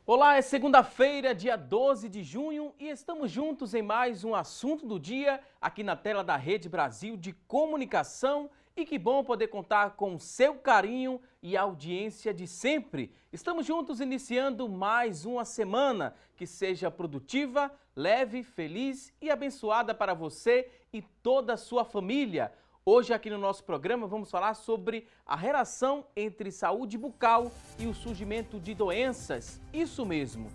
Olá, é segunda-feira, dia 12 de junho e estamos juntos em mais um assunto do dia aqui na tela da Rede Brasil de Comunicação e que bom poder contar com o seu carinho e audiência de sempre. Estamos juntos iniciando mais uma semana que seja produtiva, leve, feliz e abençoada para você e toda a sua família. Hoje aqui no nosso programa vamos falar sobre a relação entre saúde bucal e o surgimento de doenças, isso mesmo.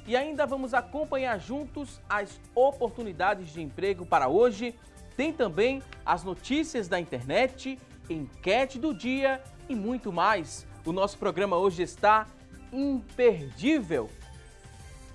E ainda vamos acompanhar juntos as oportunidades de emprego para hoje, tem também as notícias da internet, enquete do dia e muito mais. O nosso programa hoje está imperdível.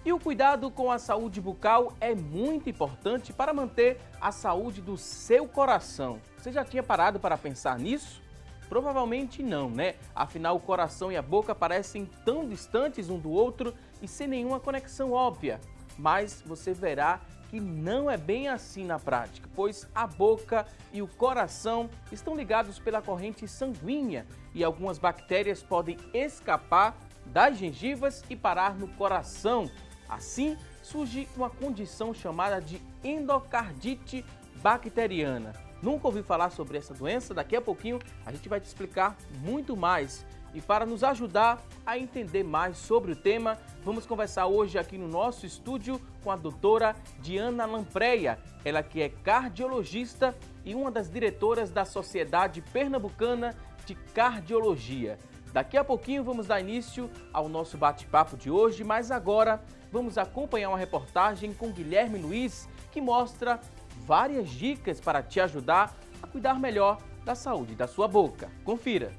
E o cuidado com a saúde bucal é muito importante para manter a saúde do seu coração. Você já tinha parado para pensar nisso? Provavelmente não, né? Afinal, o coração e a boca parecem tão distantes um do outro e sem nenhuma conexão óbvia. Mas você verá que não é bem assim na prática, pois a boca e o coração estão ligados pela corrente sanguínea e algumas bactérias podem escapar das gengivas e parar no coração. Assim, surge uma condição chamada de endocardite bacteriana. Nunca ouviu falar sobre essa doença? Daqui a pouquinho a gente vai te explicar muito mais. E para nos ajudar a entender mais sobre o tema, vamos conversar hoje aqui no nosso estúdio com a doutora Diana Lampreia, ela que é cardiologista e uma das diretoras da Sociedade Pernambucana de Cardiologia. Daqui a pouquinho vamos dar início ao nosso bate-papo de hoje, mas agora vamos acompanhar uma reportagem com Guilherme Luiz, que mostra várias dicas para te ajudar a cuidar melhor da saúde da sua boca. Confira!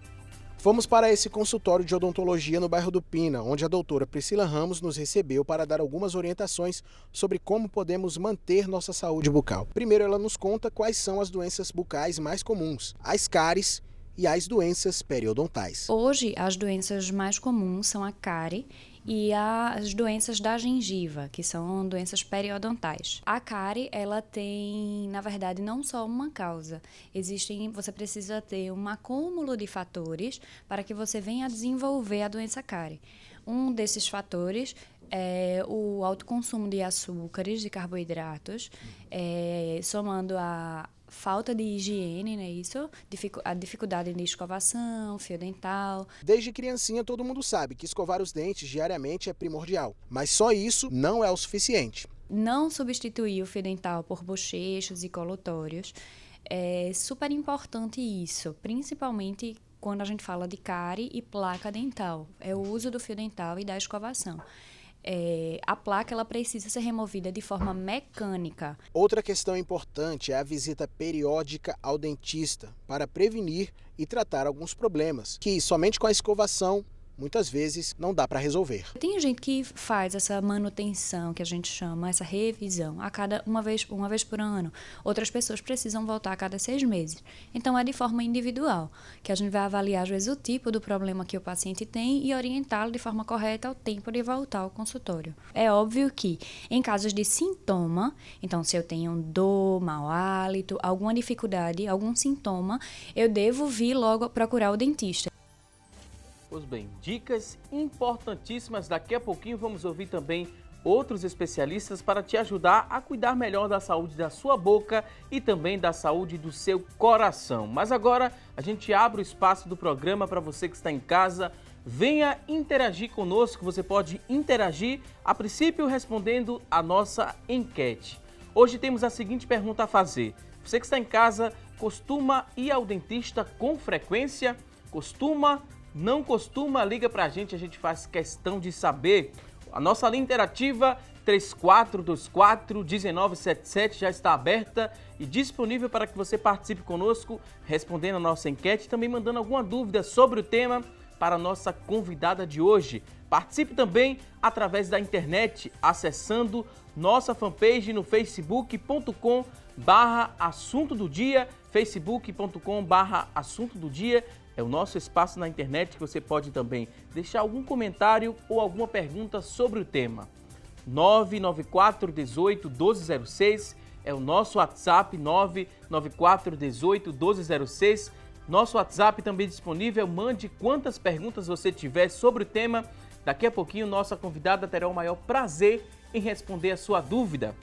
Fomos para esse consultório de odontologia no bairro do Pina, onde a doutora Priscila Ramos nos recebeu para dar algumas orientações sobre como podemos manter nossa saúde bucal. Primeiro, ela nos conta quais são as doenças bucais mais comuns, as cáries e as doenças periodontais. Hoje, as doenças mais comuns são a cárie e as doenças da gengiva, que são doenças periodontais. A cárie, ela tem, na verdade, não só uma causa. Você precisa ter um acúmulo de fatores para que você venha a desenvolver a doença cárie. Um desses fatores é o alto consumo de açúcares, de carboidratos, somando a falta de higiene, né? A dificuldade de escovação, fio dental. Desde criancinha todo mundo sabe que escovar os dentes diariamente é primordial, mas só isso não é o suficiente. Não substituir o fio dental por bochechos e colutórios é super importante isso, principalmente quando a gente fala de cárie e placa dental. É o uso do fio dental e da escovação. A placa ela precisa ser removida de forma mecânica. Outra questão importante é a visita periódica ao dentista para prevenir e tratar alguns problemas que somente com a escovação muitas vezes não dá para resolver. Tem gente que faz essa manutenção, que a gente chama, essa revisão, a cada uma vez por ano. Outras pessoas precisam voltar a cada 6 meses. Então, é de forma individual, que a gente vai avaliar, às vezes, o tipo do problema que o paciente tem e orientá-lo de forma correta ao tempo de voltar ao consultório. É óbvio que, em casos de sintoma, então, se eu tenho dor, mau hálito, alguma dificuldade, algum sintoma, eu devo vir logo procurar o dentista. Pois bem, dicas importantíssimas. Daqui a pouquinho vamos ouvir também outros especialistas para te ajudar a cuidar melhor da saúde da sua boca e também da saúde do seu coração. Mas agora a gente abre o espaço do programa para você que está em casa. Venha interagir conosco. Você pode interagir, a princípio, respondendo a nossa enquete. Hoje temos a seguinte pergunta a fazer. Você que está em casa, costuma ir ao dentista com frequência? Costuma? Não costuma? Liga pra gente, a gente faz questão de saber. A nossa linha interativa 3424-1977 já está aberta e disponível para que você participe conosco, respondendo a nossa enquete e também mandando alguma dúvida sobre o tema para a nossa convidada de hoje. Participe também através da internet, acessando nossa fanpage no facebook.com/assunto do dia, facebook.com/assunto do dia. É o nosso espaço na internet que você pode também deixar algum comentário ou alguma pergunta sobre o tema. 994 18 1206 é o nosso WhatsApp, 994 18 1206. Nosso WhatsApp também disponível, mande quantas perguntas você tiver sobre o tema Daqui a pouquinho, nossa convidada terá o maior prazer em responder a sua dúvida.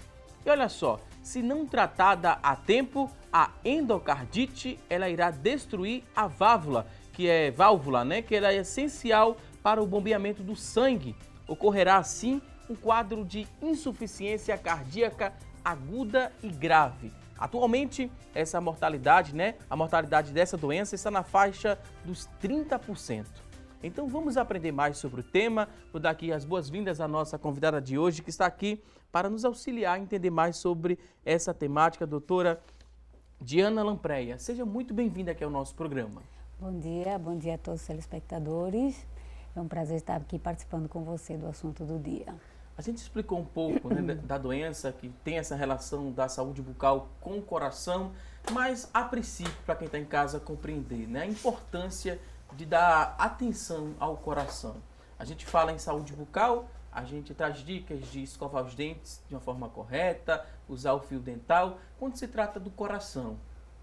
E olha só, se não tratada a tempo, a endocardite ela irá destruir a válvula, que ela é essencial para o bombeamento do sangue. Ocorrerá assim um quadro de insuficiência cardíaca aguda e grave. Atualmente, essa mortalidade, a mortalidade dessa doença está na faixa dos 30%. Então vamos aprender mais sobre o tema. Vou dar aqui as boas-vindas à nossa convidada de hoje, que está aqui para nos auxiliar a entender mais sobre essa temática, doutora Diana Lampreia. Seja muito bem-vinda aqui ao nosso programa. Bom dia a todos os telespectadores. É um prazer estar aqui participando com você do assunto do dia. A gente explicou um pouco da doença que tem essa relação da saúde bucal com o coração, mas a princípio, para quem está em casa compreender, a importância de dar atenção ao coração. A gente fala em saúde bucal, a gente traz dicas de escovar os dentes de uma forma correta, usar o fio dental. Quando se trata do coração,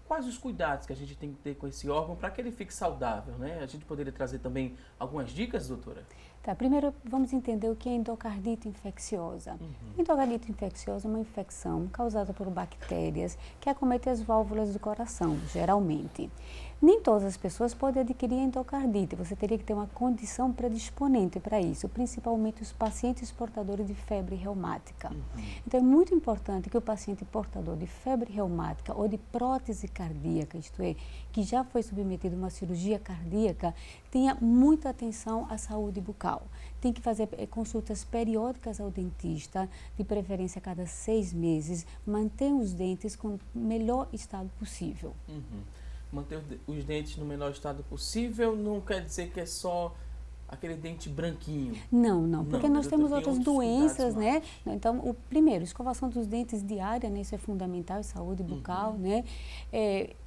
quais os cuidados que a gente tem que ter com esse órgão para que ele fique saudável, A gente poderia trazer também algumas dicas, doutora? Tá, primeiro vamos entender o que é endocardite infecciosa. Endocardite infecciosa é uma infecção causada por bactérias que acomete as válvulas do coração, geralmente. Nem todas as pessoas podem adquirir endocardite, você teria que ter uma condição predisponente para isso, principalmente os pacientes portadores de febre reumática. Então é muito importante que o paciente portador de febre reumática ou de prótese cardíaca, isto é, que já foi submetido a uma cirurgia cardíaca, tenha muita atenção à saúde bucal. Tem que fazer consultas periódicas ao dentista, de preferência a cada 6 meses, manter os dentes com o melhor estado possível. Manter os dentes no menor estado possível não quer dizer que é só aquele dente branquinho. Não, porque nós temos outras doenças, Então, primeiro, escovação dos dentes diária, isso é fundamental, saúde bucal,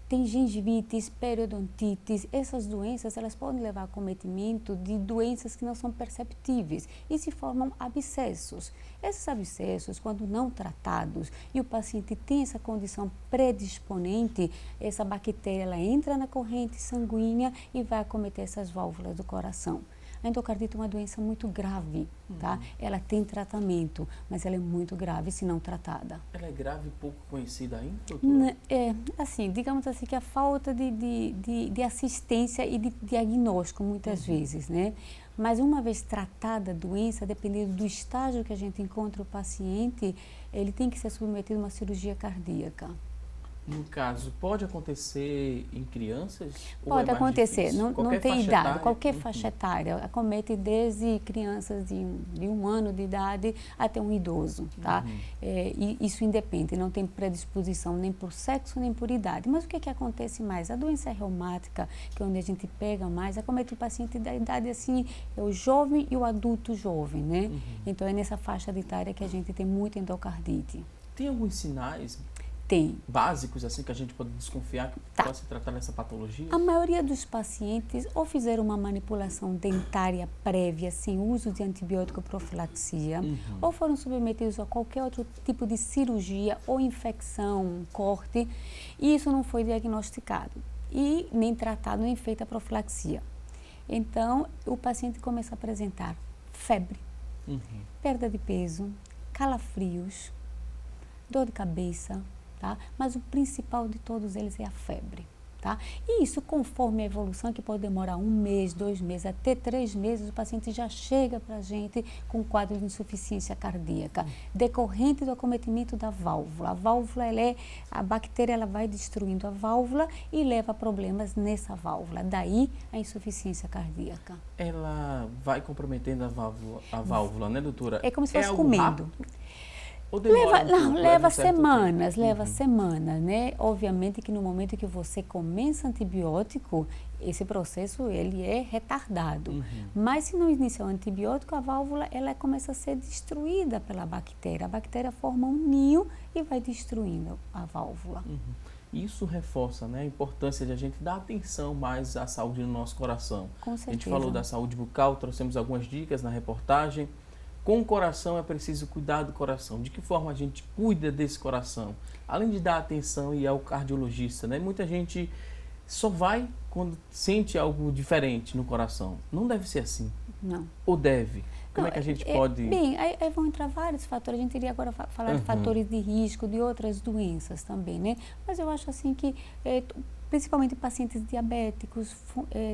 tem gengivites, periodontites, essas doenças, elas podem levar a acometimento de doenças que não são perceptíveis e se formam abscessos. Esses abscessos, quando não tratados e o paciente tem essa condição predisponente, essa bactéria ela entra na corrente sanguínea e vai acometer essas válvulas do coração. A endocardite é uma doença muito grave, tá? Ela tem tratamento, mas ela é muito grave se não tratada. Ela é grave e pouco conhecida ainda, doutora? Digamos assim, que a falta de assistência e de diagnóstico, muitas vezes, Mas uma vez tratada a doença, dependendo do estágio que a gente encontra o paciente, ele tem que ser submetido a uma cirurgia cardíaca. No caso, pode acontecer em crianças? Pode acontecer, não tem idade, qualquer faixa etária. Acomete desde crianças de 1 ano de idade até um idoso, tá? E isso independe, não tem predisposição nem por sexo nem por idade. Mas o que acontece mais? A doença reumática, que é onde a gente pega mais, acomete o paciente da idade assim, é o jovem e o adulto jovem, Então é nessa faixa de etária que a gente tem muita endocardite. Tem alguns sinais básicos assim que a gente pode desconfiar que pode se tratar dessa patologia? A maioria dos pacientes ou fizeram uma manipulação dentária prévia sem uso de antibiótico profilaxia ou foram submetidos a qualquer outro tipo de cirurgia ou infecção, corte, e isso não foi diagnosticado e nem tratado nem feita a profilaxia. Então o paciente começa a apresentar febre, perda de peso, calafrios, dor de cabeça, mas o principal de todos eles é a febre, E isso, conforme a evolução, que pode demorar 1 mês, 2 meses, até 3 meses, o paciente já chega para a gente com um quadro de insuficiência cardíaca, decorrente do acometimento da válvula. A válvula, a bactéria ela vai destruindo a válvula e leva a problemas nessa válvula, daí a insuficiência cardíaca. Ela vai comprometendo a válvula, né, doutora? É como se fosse comendo. Leva semanas, Obviamente que no momento que você começa antibiótico, esse processo ele é retardado. Mas se não iniciar o antibiótico, a válvula ela começa a ser destruída pela bactéria. A bactéria forma um ninho e vai destruindo a válvula. Isso reforça, a importância de a gente dar atenção mais à saúde do nosso coração. Com certeza. A gente falou da saúde bucal, trouxemos algumas dicas na reportagem. Com o coração é preciso cuidar do coração. De que forma a gente cuida desse coração? Além de dar atenção e ir ao cardiologista, Muita gente só vai quando sente algo diferente no coração. Não deve ser assim. Não. Ou deve? Como é que a gente pode... Bem, aí vão entrar vários fatores. A gente iria agora falar de fatores de risco, de outras doenças também, né? Mas eu acho assim que, principalmente pacientes diabéticos,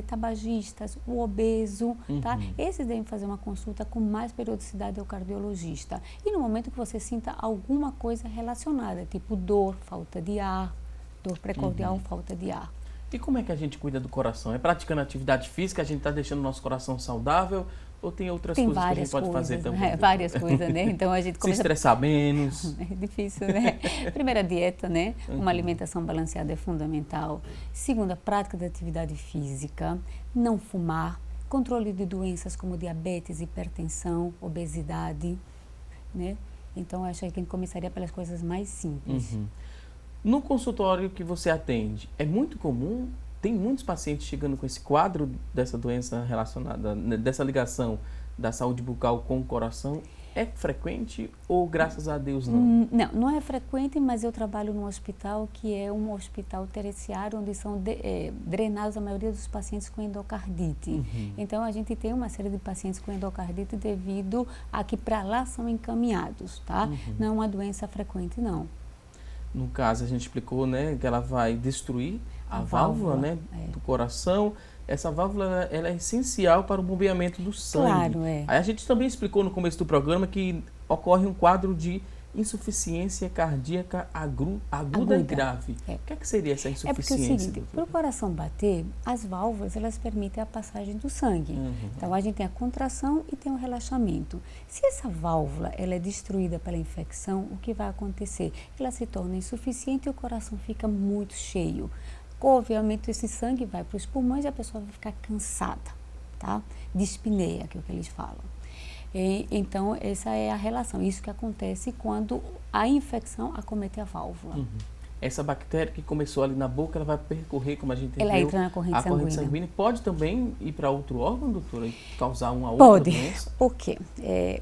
tabagistas, o obeso, tá? Esses devem fazer uma consulta com mais periodicidade ao cardiologista. E no momento que você sinta alguma coisa relacionada, tipo dor, falta de ar, dor precordial, falta de ar. E como é que a gente cuida do coração? É praticando atividade física, a gente está deixando o nosso coração saudável? Ou tem outras coisas que a gente pode fazer também? Várias coisas, né? Então a gente começa... Se estressar menos. É difícil, né? Primeira, dieta, né? Uma alimentação balanceada é fundamental. Segunda, prática de atividade física. Não fumar. Controle de doenças como diabetes, hipertensão, obesidade, né? Então acho que a gente começaria pelas coisas mais simples. No consultório que você atende, é muito comum? Tem muitos pacientes chegando com esse quadro dessa doença relacionada, dessa ligação da saúde bucal com o coração. É frequente ou, graças a Deus, não? Não é frequente, mas eu trabalho num hospital que é um hospital terciário, onde são drenados a maioria dos pacientes com endocardite. Então, a gente tem uma série de pacientes com endocardite devido a que para lá são encaminhados, tá? Não é uma doença frequente, não. No caso, a gente explicou, né, que ela vai destruir a válvula, né, do coração. Essa válvula ela é essencial para o bombeamento do sangue. Claro, é. Aí a gente também explicou no começo do programa que ocorre um quadro de insuficiência cardíaca aguda e grave. O que é que seria essa insuficiência? É porque é o seguinte, para o coração bater, as válvulas elas permitem a passagem do sangue. Então a gente tem a contração e tem o relaxamento. Se essa válvula ela é destruída pela infecção, o que vai acontecer? Ela se torna insuficiente e o coração fica muito cheio. Obviamente esse sangue vai para os pulmões e a pessoa vai ficar cansada, tá? Dispneia, que é o que eles falam. Então, essa é a relação. Isso que acontece quando a infecção acomete a válvula. Essa bactéria que começou ali na boca, ela vai percorrer, como a gente entendeu, ela entra na corrente sanguínea. Pode também ir para outro órgão, doutora, e causar uma outra doença? Pode. Por quê?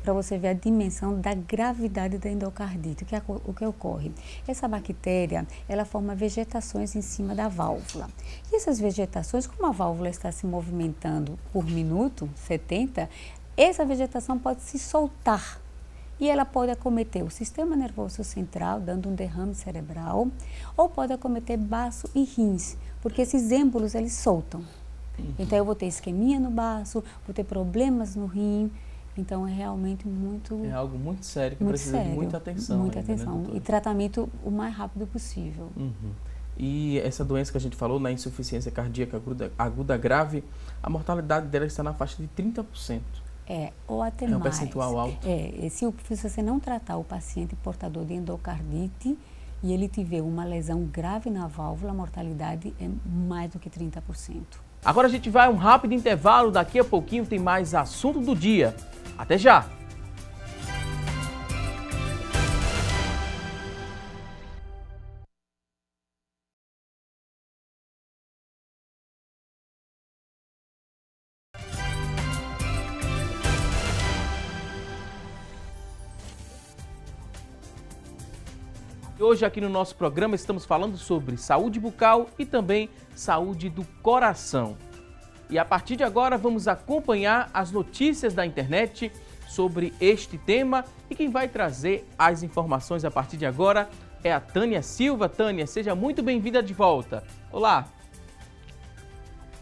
Para você ver a dimensão da gravidade da endocardite. O que ocorre? Essa bactéria, ela forma vegetações em cima da válvula. E essas vegetações, como a válvula está se movimentando por minuto, 70, essa vegetação pode se soltar. E ela pode acometer o sistema nervoso central, dando um derrame cerebral, ou pode acometer baço e rins, porque esses êmbolos, eles soltam. Então, eu vou ter isquemia no baço, vou ter problemas no rim, então é realmente muito... É algo muito sério, que muito precisa sério, de muita atenção. Muita ainda, atenção, né, e tratamento o mais rápido possível. E essa doença que a gente falou, na insuficiência cardíaca aguda grave, a mortalidade dela está na faixa de 30%. Ou até mais. É um percentual alto. Se você não tratar o paciente portador de endocardite e ele tiver uma lesão grave na válvula, a mortalidade é mais do que 30%. Agora a gente vai a um rápido intervalo, daqui a pouquinho tem mais assunto do dia. Até já! Hoje aqui no nosso programa estamos falando sobre saúde bucal e também saúde do coração. E a partir de agora vamos acompanhar as notícias da internet sobre este tema e quem vai trazer as informações a partir de agora é a Tânia Silva. Tânia, seja muito bem-vinda de volta. Olá!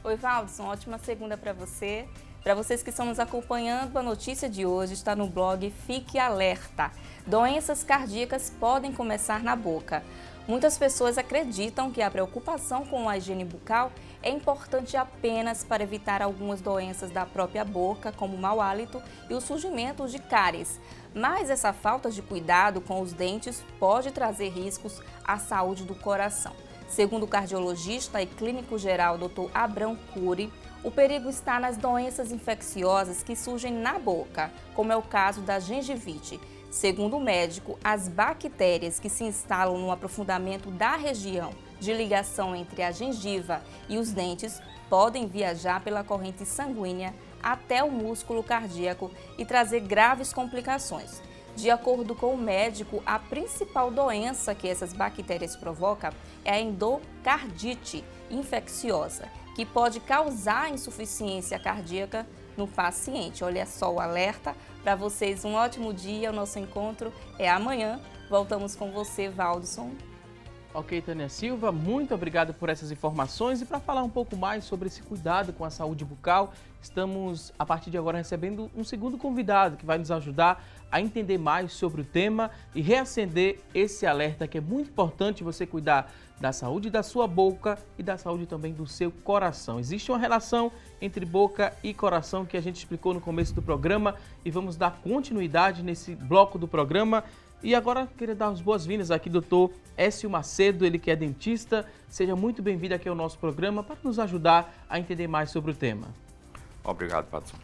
Oi, Valdson, ótima segunda para você. Para vocês que estão nos acompanhando, a notícia de hoje está no blog Fique Alerta. Doenças cardíacas podem começar na boca. Muitas pessoas acreditam que a preocupação com a higiene bucal é importante apenas para evitar algumas doenças da própria boca, como o mau hálito e o surgimento de cáries. Mas essa falta de cuidado com os dentes pode trazer riscos à saúde do coração. Segundo o cardiologista e clínico geral Dr. Abrão Cury, o perigo está nas doenças infecciosas que surgem na boca, como é o caso da gengivite. Segundo o médico, as bactérias que se instalam no aprofundamento da região de ligação entre a gengiva e os dentes podem viajar pela corrente sanguínea até o músculo cardíaco e trazer graves complicações. De acordo com o médico, a principal doença que essas bactérias provocam é a endocardite infecciosa, que pode causar insuficiência cardíaca no paciente. Olha só o alerta. Para vocês, um ótimo dia. O nosso encontro é amanhã. Voltamos com você, Valdson. Ok, Tânia Silva, muito obrigado por essas informações. E para falar um pouco mais sobre esse cuidado com a saúde bucal, estamos, a partir de agora, recebendo um segundo convidado que vai nos ajudar a entender mais sobre o tema e reacender esse alerta que é muito importante você cuidar da saúde da sua boca e da saúde também do seu coração. Existe uma relação entre boca e coração que a gente explicou no começo do programa e vamos dar continuidade nesse bloco do programa. E agora queria dar as boas-vindas aqui, doutor Écio Macedo, ele que é dentista. Seja muito bem-vindo aqui ao nosso programa para nos ajudar a entender mais sobre o tema. Obrigado, Patson.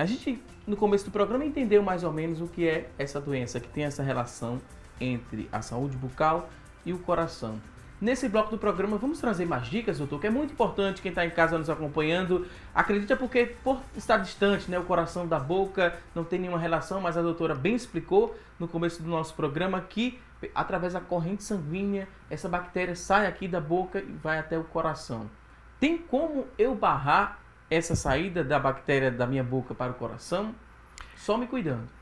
A gente, no começo do programa, entendeu mais ou menos o que é essa doença, que tem essa relação entre a saúde bucal e o coração. Nesse bloco do programa, vamos trazer mais dicas, doutor, que é muito importante quem está em casa nos acompanhando. Acredita porque, por estar distante, né, o coração da boca não tem nenhuma relação, mas a doutora bem explicou no começo do nosso programa que, através da corrente sanguínea, essa bactéria sai aqui da boca e vai até o coração. Tem como eu barrar essa saída da bactéria da minha boca para o coração? Só me cuidando.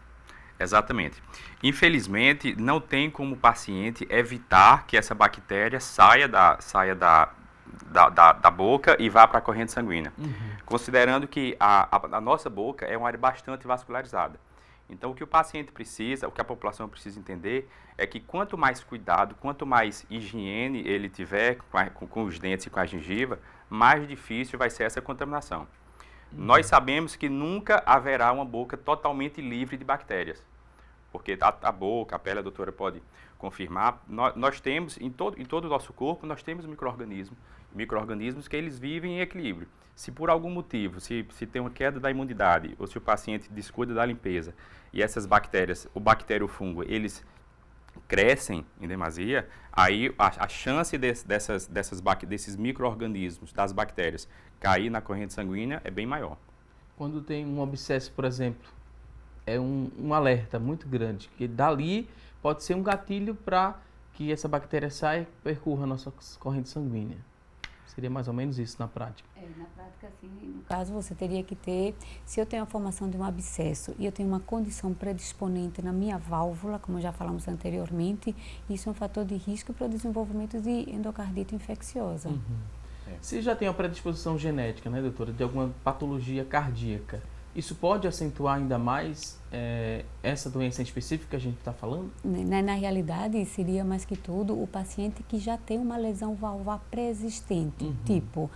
Exatamente. Infelizmente, não tem como o paciente evitar que essa bactéria saia da boca e vá para a corrente sanguínea. Considerando que a nossa boca é uma área bastante vascularizada. Então, o que o paciente precisa, o que a população precisa entender é que quanto mais cuidado, quanto mais higiene ele tiver com os dentes e com a gengiva, mais difícil vai ser essa contaminação. Nós sabemos que nunca haverá uma boca totalmente livre de bactérias, porque a boca, a pele, a doutora pode confirmar, nós temos, em todo o nosso corpo, nós temos micro-organismos que eles vivem em equilíbrio. Se por algum motivo, se tem uma queda da imunidade, ou se o paciente descuida da limpeza, e essas bactérias, o bactério ou o fungo, eles crescem em demasia, aí a chance desses micro-organismos, das bactérias, cair na corrente sanguínea é bem maior. Quando tem um abscesso, por exemplo, é um alerta muito grande, que dali pode ser um gatilho para que essa bactéria saia e percorra a nossa corrente sanguínea. Seria mais ou menos isso na prática. Na prática, sim. No caso, você teria que ter, se eu tenho a formação de um abscesso e eu tenho uma condição predisponente na minha válvula, como já falamos anteriormente, isso é um fator de risco para o desenvolvimento de endocardite infecciosa. Se já tem uma predisposição genética, né, doutora, de alguma patologia cardíaca, isso pode acentuar ainda mais essa doença em específico que a gente está falando? Na realidade, seria mais que tudo o paciente que já tem uma lesão valvar pré-existente, tipo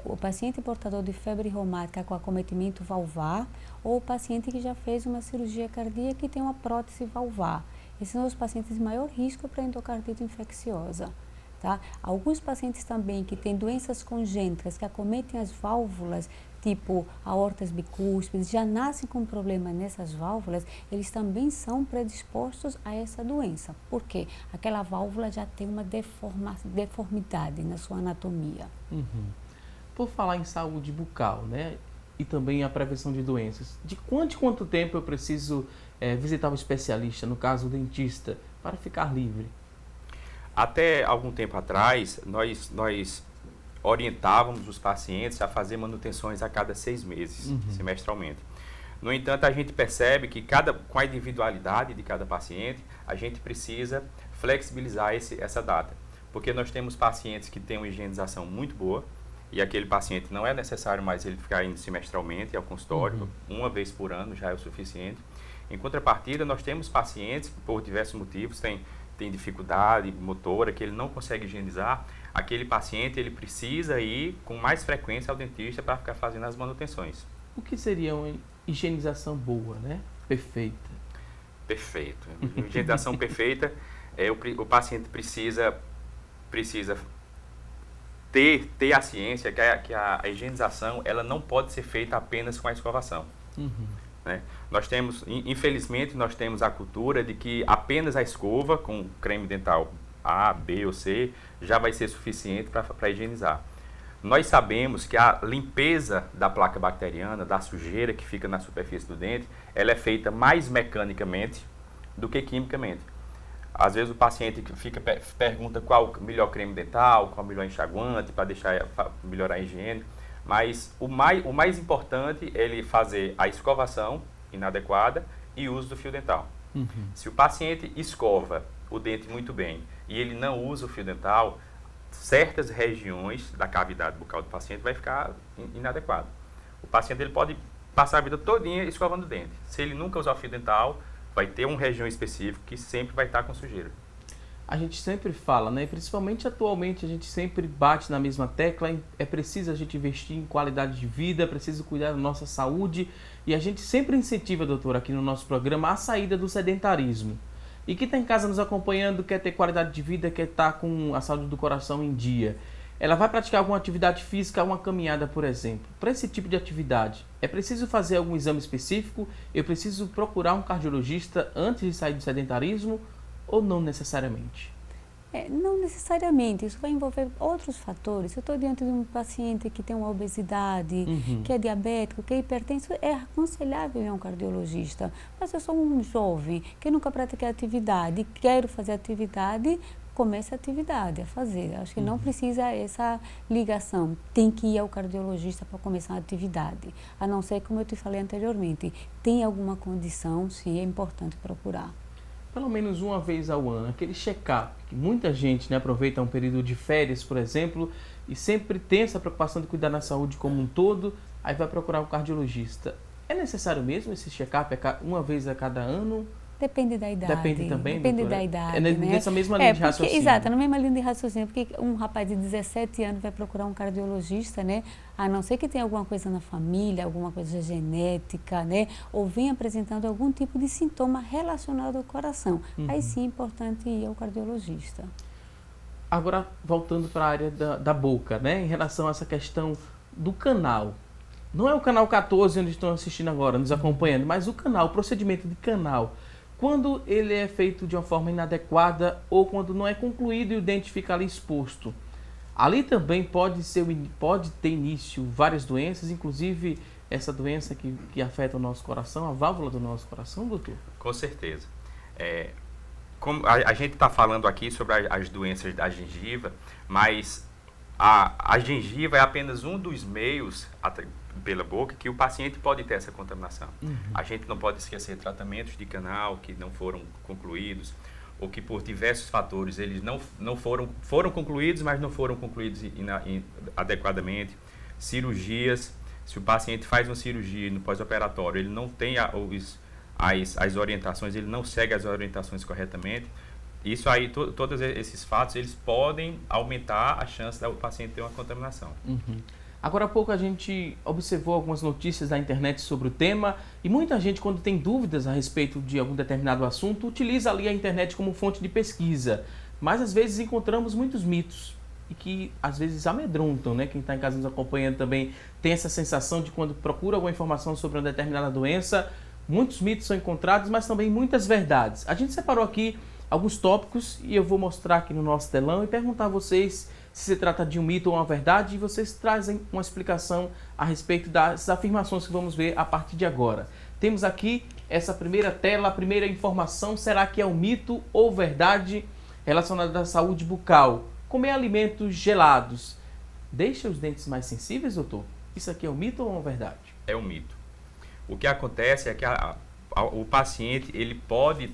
o paciente portador de febre reumática com acometimento valvar ou o paciente que já fez uma cirurgia cardíaca e tem uma prótese valvar. Esses são os pacientes de maior risco para endocardite infecciosa. Tá? Alguns pacientes também que têm doenças congênitas que acometem as válvulas, tipo aortas bicúspides, já nascem com problema nessas válvulas, eles também são predispostos a essa doença. Por quê? Aquela válvula já tem uma deformidade na sua anatomia. Por falar em saúde bucal, né, e também a prevenção de doenças, de quanto tempo eu preciso visitar um especialista, no caso o dentista, para ficar livre? Até algum tempo atrás, nós orientávamos os pacientes a fazer manutenções a cada 6 meses, semestralmente. No entanto, a gente percebe que com a individualidade de cada paciente, a gente precisa flexibilizar essa data. Porque nós temos pacientes que têm uma higienização muito boa, e aquele paciente não é necessário mais ele ficar indo semestralmente ao consultório, uma vez por ano já é o suficiente. Em contrapartida, nós temos pacientes que, por diversos motivos, tem dificuldade motora, que ele não consegue higienizar, aquele paciente ele precisa ir com mais frequência ao dentista para ficar fazendo as manutenções. O que seria uma higienização boa, né? Perfeita? Perfeito. Higienização perfeita, o paciente precisa ter a ciência que a higienização ela não pode ser feita apenas com a escovação. Né? Infelizmente, nós temos a cultura de que apenas a escova com creme dental A, B ou C já vai ser suficiente para higienizar. Nós sabemos que a limpeza da placa bacteriana, da sujeira que fica na superfície do dente, ela é feita mais mecanicamente do que quimicamente. Às vezes o paciente pergunta qual o melhor creme dental, qual o melhor enxaguante para melhorar a higiene, mas o mais importante é ele fazer a escovação inadequada e o uso do fio dental. Se o paciente escova o dente muito bem e ele não usa o fio dental, certas regiões da cavidade bucal do paciente vai ficar inadequado. O paciente ele pode passar a vida todinha escovando o dente. Se ele nunca usar o fio dental, vai ter uma região específica que sempre vai estar com sujeira. A gente sempre fala, né? Principalmente atualmente, a gente sempre bate na mesma tecla. É preciso a gente investir em qualidade de vida, é preciso cuidar da nossa saúde. E a gente sempre incentiva, doutor, aqui no nosso programa, a saída do sedentarismo. E quem está em casa nos acompanhando, quer ter qualidade de vida, quer estar com a saúde do coração em dia. Ela vai praticar alguma atividade física, uma caminhada, por exemplo. Para esse tipo de atividade, é preciso fazer algum exame específico? Eu preciso procurar um cardiologista antes de sair do sedentarismo ou não necessariamente? Não necessariamente, isso vai envolver outros fatores. Eu estou diante de um paciente que tem uma obesidade, que é diabético, que é hipertenso, é aconselhável ir a um cardiologista. Mas eu sou um jovem que nunca pratiquei atividade, quero fazer atividade, comece a atividade, a fazer. Acho que não precisa essa ligação, tem que ir ao cardiologista para começar a atividade. A não ser, como eu te falei anteriormente, tem alguma condição, sim, é importante procurar. Pelo menos uma vez ao ano, aquele check-up, que muita gente, né, aproveita um período de férias, por exemplo, e sempre tem essa preocupação de cuidar da saúde como um todo, aí vai procurar um cardiologista. É necessário mesmo esse check-up uma vez a cada ano? Depende da idade. Depende também, Depende doutora? da idade, É né? nessa mesma linha de raciocínio. Exato, na mesma linha de raciocínio, porque um rapaz de 17 anos vai procurar um cardiologista, né? A não ser que tenha alguma coisa na família, alguma coisa genética, né? Ou venha apresentando algum tipo de sintoma relacionado ao coração. Aí sim é importante ir ao cardiologista. Agora, voltando para a área da boca, né? Em relação a essa questão do canal. Não é o canal 14 onde estão assistindo agora, nos acompanhando, mas o canal, o procedimento de canal. Quando ele é feito de uma forma inadequada ou quando não é concluído e o dente fica ali exposto. Ali também pode ter início várias doenças, inclusive essa doença que afeta o nosso coração, a válvula do nosso coração, doutor? Com certeza. Como a gente está falando aqui sobre as doenças da gengiva, mas a gengiva é apenas um dos meios pela boca que o paciente pode ter essa contaminação. A gente não pode esquecer tratamentos de canal que não foram concluídos ou que por diversos fatores eles não foram concluídos, mas não foram concluídos adequadamente. Cirurgias, se o paciente faz uma cirurgia no pós-operatório, ele não tem as orientações, ele não segue as orientações corretamente, isso aí, todos esses fatos, eles podem aumentar a chance do paciente ter uma contaminação. Agora há pouco a gente observou algumas notícias da internet sobre o tema e muita gente, quando tem dúvidas a respeito de algum determinado assunto, utiliza ali a internet como fonte de pesquisa. Mas às vezes encontramos muitos mitos e que às vezes amedrontam, né? Quem está em casa nos acompanhando também tem essa sensação de quando procura alguma informação sobre uma determinada doença, muitos mitos são encontrados, mas também muitas verdades. A gente separou aqui alguns tópicos e eu vou mostrar aqui no nosso telão e perguntar a vocês se se trata de um mito ou uma verdade, e vocês trazem uma explicação a respeito das afirmações que vamos ver a partir de agora. Temos aqui essa primeira tela, a primeira informação, será que é um mito ou verdade relacionada à saúde bucal? Comer alimentos gelados deixa os dentes mais sensíveis, doutor? Isso aqui é um mito ou uma verdade? É um mito. O que acontece é que o paciente, ele pode,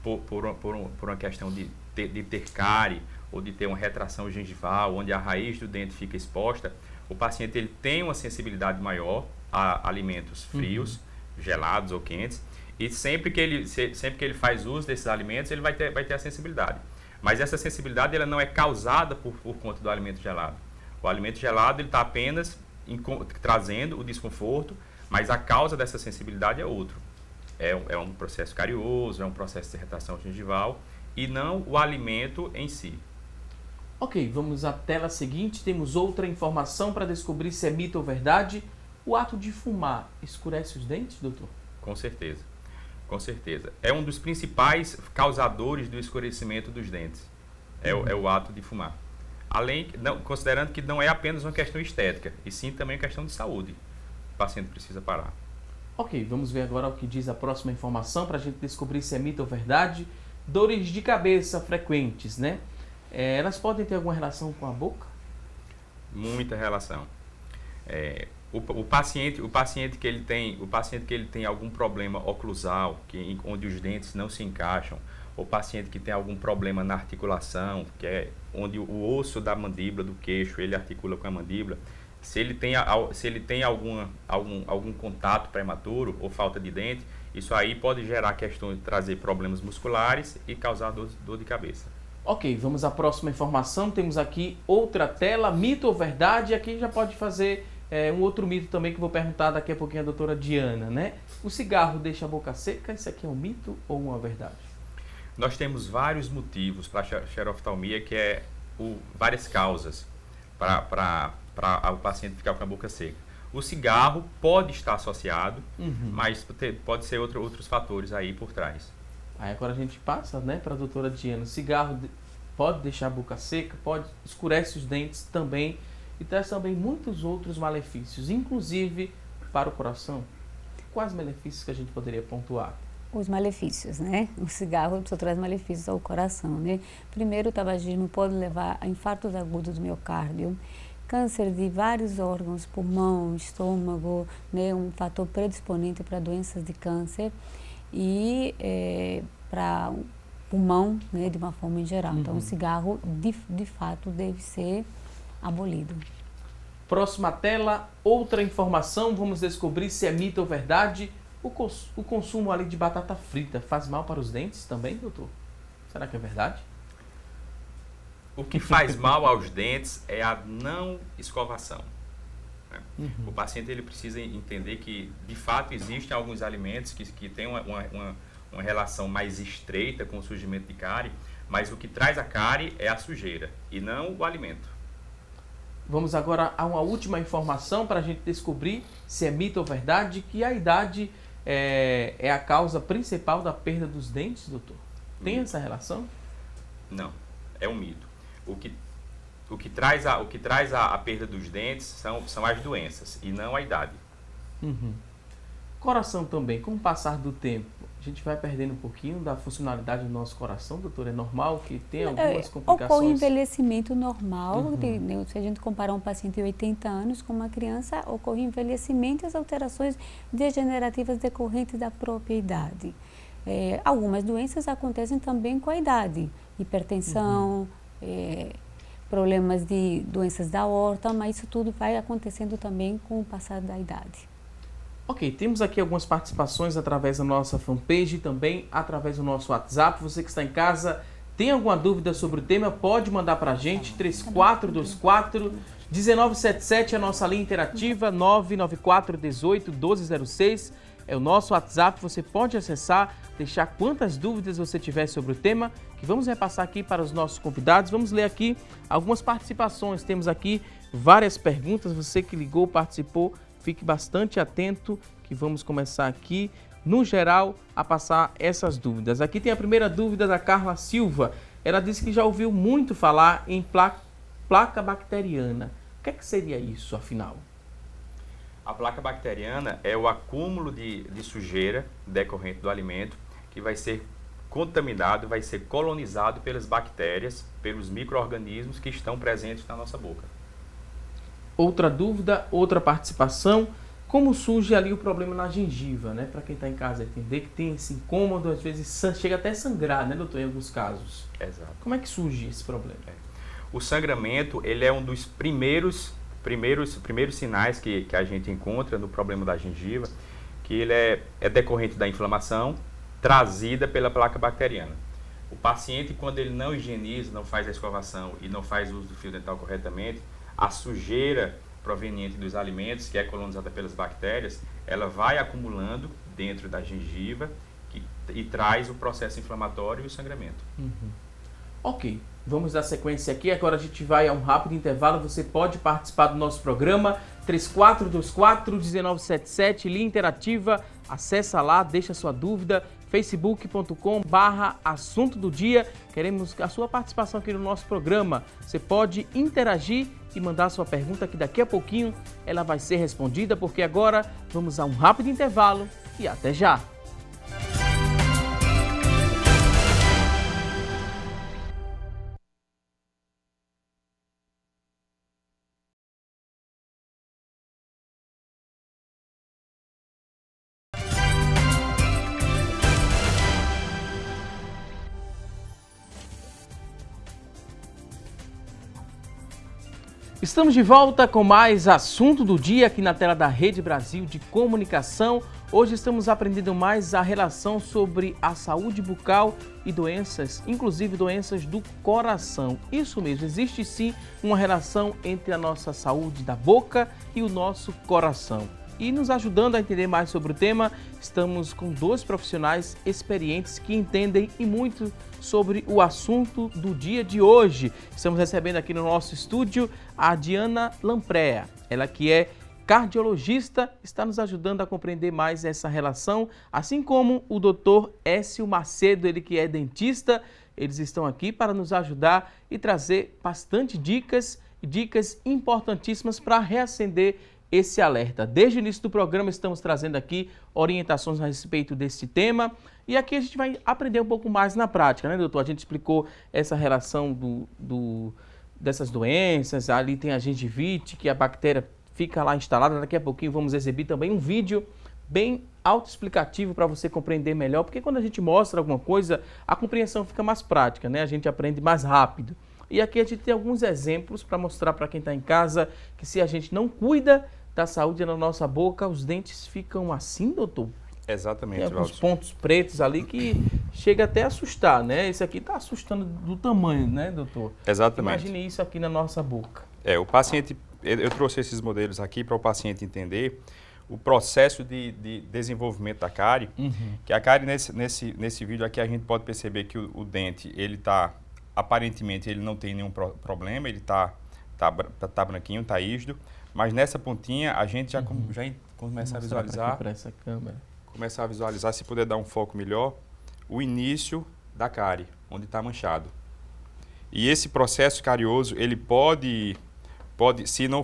por uma questão de ter cárie, ou de ter uma retração gengival, onde a raiz do dente fica exposta, o paciente ele tem uma sensibilidade maior a alimentos frios, gelados ou quentes, e sempre que ele faz uso desses alimentos, ele vai ter a sensibilidade. Mas essa sensibilidade ela não é causada por conta do alimento gelado. O alimento gelado está apenas trazendo o desconforto, mas a causa dessa sensibilidade é outro. É um processo carioso, é um processo de retração gengival, e não o alimento em si. Ok, vamos à tela seguinte, temos outra informação para descobrir se é mito ou verdade. O ato de fumar escurece os dentes, doutor? Com certeza, com certeza. É um dos principais causadores do escurecimento dos dentes, é o ato de fumar. Considerando que não é apenas uma questão estética, e sim também uma questão de saúde. O paciente precisa parar. Ok, vamos ver agora o que diz a próxima informação para a gente descobrir se é mito ou verdade. Dores de cabeça frequentes, né? Elas podem ter alguma relação com a boca? Muita relação. O paciente que ele tem algum problema oclusal, onde os dentes não se encaixam, o paciente que tem algum problema na articulação, que é onde o osso da mandíbula, do queixo, ele articula com a mandíbula, se ele tem algum contato prematuro ou falta de dente, isso aí pode gerar questões de trazer problemas musculares e causar dor de cabeça. Ok, vamos à próxima informação. Temos aqui outra tela, mito ou verdade. Aqui já pode fazer um outro mito também que eu vou perguntar daqui a pouquinho à doutora Diana, né? O cigarro deixa a boca seca, isso aqui é um mito ou uma verdade? Nós temos vários motivos para a xeroftalmia, que é várias causas para o paciente ficar com a boca seca. O cigarro pode estar associado, mas pode ser outros fatores aí por trás. Aí agora a gente passa, né, para a doutora Diana. O cigarro pode deixar a boca seca, escurece os dentes também e traz também muitos outros malefícios, inclusive para o coração. Quais malefícios que a gente poderia pontuar? Os malefícios, né? O cigarro só traz malefícios ao coração, né? Primeiro, o tabagismo pode levar a infartos agudos do miocárdio, câncer de vários órgãos, pulmão, estômago, né? Um fator predisponente para doenças de câncer e para pulmão, né? De uma forma em geral. Então, o cigarro, de fato, deve ser abolido. Próxima tela, outra informação, vamos descobrir se é mito ou verdade. O consumo ali de batata frita faz mal para os dentes também, doutor? Será que é verdade? O que faz mal aos dentes é a não escovação. Né? O paciente ele precisa entender que, de fato, existem alguns alimentos que têm uma relação mais estreita com o surgimento de cárie, mas o que traz a cárie é a sujeira e não o alimento. Vamos agora a uma última informação para a gente descobrir se é mito ou verdade, que a idade é a causa principal da perda dos dentes, doutor? Tem essa relação? Não, é um mito. O que traz a perda dos dentes são as doenças e não a idade. Coração também, com o passar do tempo, a gente vai perdendo um pouquinho da funcionalidade do nosso coração, doutor? É normal que tenha algumas complicações? Ocorre envelhecimento normal, se a gente comparar um paciente de 80 anos com uma criança, ocorre envelhecimento e as alterações degenerativas decorrentes da própria idade. Algumas doenças acontecem também com a idade, hipertensão, problemas de doenças da aorta, mas isso tudo vai acontecendo também com o passar da idade. Ok, temos aqui algumas participações através da nossa fanpage e também através do nosso WhatsApp. Você que está em casa, tem alguma dúvida sobre o tema, pode mandar para a gente, 3424-1977, a nossa linha interativa, 994-18-1206, é o nosso WhatsApp, você pode acessar, deixar quantas dúvidas você tiver sobre o tema, que vamos repassar aqui para os nossos convidados. Vamos ler aqui algumas participações, temos aqui várias perguntas, você que ligou, participou, fique bastante atento, que vamos começar aqui, no geral, a passar essas dúvidas. Aqui tem a primeira dúvida da Carla Silva. Ela disse que já ouviu muito falar em placa bacteriana. O que seria isso, afinal? A placa bacteriana é o acúmulo de sujeira decorrente do alimento que vai ser contaminado, vai ser colonizado pelas bactérias, pelos micro-organismos que estão presentes na nossa boca. Outra dúvida, outra participação, como surge ali o problema na gengiva, né? Para quem está em casa entender que tem esse incômodo, às vezes chega até a sangrar, né, doutor, em alguns casos. Exato. Como é que surge esse problema? O sangramento, ele é um dos primeiros sinais que a gente encontra no problema da gengiva, que ele é decorrente da inflamação trazida pela placa bacteriana. O paciente, quando ele não higieniza, não faz a escovação e não faz uso do fio dental corretamente, a sujeira proveniente dos alimentos, que é colonizada pelas bactérias, ela vai acumulando dentro da gengiva e traz o processo inflamatório e o sangramento. Ok, vamos dar sequência aqui. Agora a gente vai a um rápido intervalo. Você pode participar do nosso programa 3424-1977, linha interativa. Acessa lá, deixa sua dúvida, facebook.com/assunto do dia. Queremos a sua participação aqui no nosso programa. Você pode interagir e mandar sua pergunta que daqui a pouquinho ela vai ser respondida, porque agora vamos a um rápido intervalo e até já. Estamos de volta com mais assunto do dia aqui na tela da Rede Brasil de Comunicação. Hoje estamos aprendendo mais a relação sobre a saúde bucal e doenças, inclusive doenças do coração. Isso mesmo, existe sim uma relação entre a nossa saúde da boca e o nosso coração. E nos ajudando a entender mais sobre o tema, estamos com 2 profissionais experientes que entendem e muito sobre o assunto do dia de hoje. Estamos recebendo aqui no nosso estúdio a Diana Lamprea, ela que é cardiologista, está nos ajudando a compreender mais essa relação, assim como o Dr. Écio Macedo, ele que é dentista. Eles estão aqui para nos ajudar e trazer bastante dicas importantíssimas para reacender esse alerta. Desde o início do programa estamos trazendo aqui orientações a respeito desse tema e aqui a gente vai aprender um pouco mais na prática, né, doutor? A gente explicou essa relação dessas doenças, ali tem a gengivite, que a bactéria fica lá instalada. Daqui a pouquinho vamos exibir também um vídeo bem autoexplicativo para você compreender melhor, porque quando a gente mostra alguma coisa, a compreensão fica mais prática, né? A gente aprende mais rápido. E aqui a gente tem alguns exemplos para mostrar para quem está em casa que se a gente não cuida da saúde na nossa boca, os dentes ficam assim, doutor? Exatamente, tem alguns pontos pretos ali que chega até a assustar, né? Esse aqui está assustando do tamanho, né, doutor? Exatamente. Imagine isso aqui na nossa boca. O paciente, eu trouxe esses modelos aqui para o paciente entender o processo de desenvolvimento da cárie, que a cárie, nesse vídeo aqui, a gente pode perceber que o dente, ele está, aparentemente, ele não tem nenhum problema, ele está branquinho, está rígido, mas nessa pontinha a gente já começa a visualizar. Para essa câmera. Começar a visualizar, se puder dar um foco melhor, o início da cárie, onde está manchado. E esse processo carioso, ele pode se não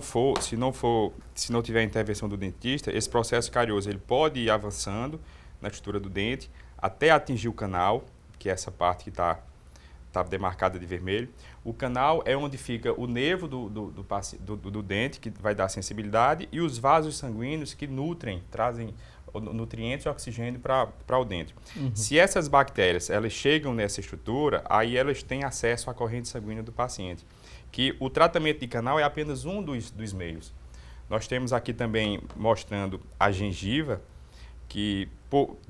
tiver intervenção do dentista, esse processo carioso ele pode ir avançando na estrutura do dente até atingir o canal, que é essa parte que está demarcada de vermelho. O canal é onde fica o nervo do dente, que vai dar sensibilidade, e os vasos sanguíneos que trazem nutrientes e oxigênio para o dente. Se essas bactérias elas chegam nessa estrutura, aí elas têm acesso à corrente sanguínea do paciente, que o tratamento de canal é apenas um dos meios. Nós temos aqui também mostrando a gengiva, que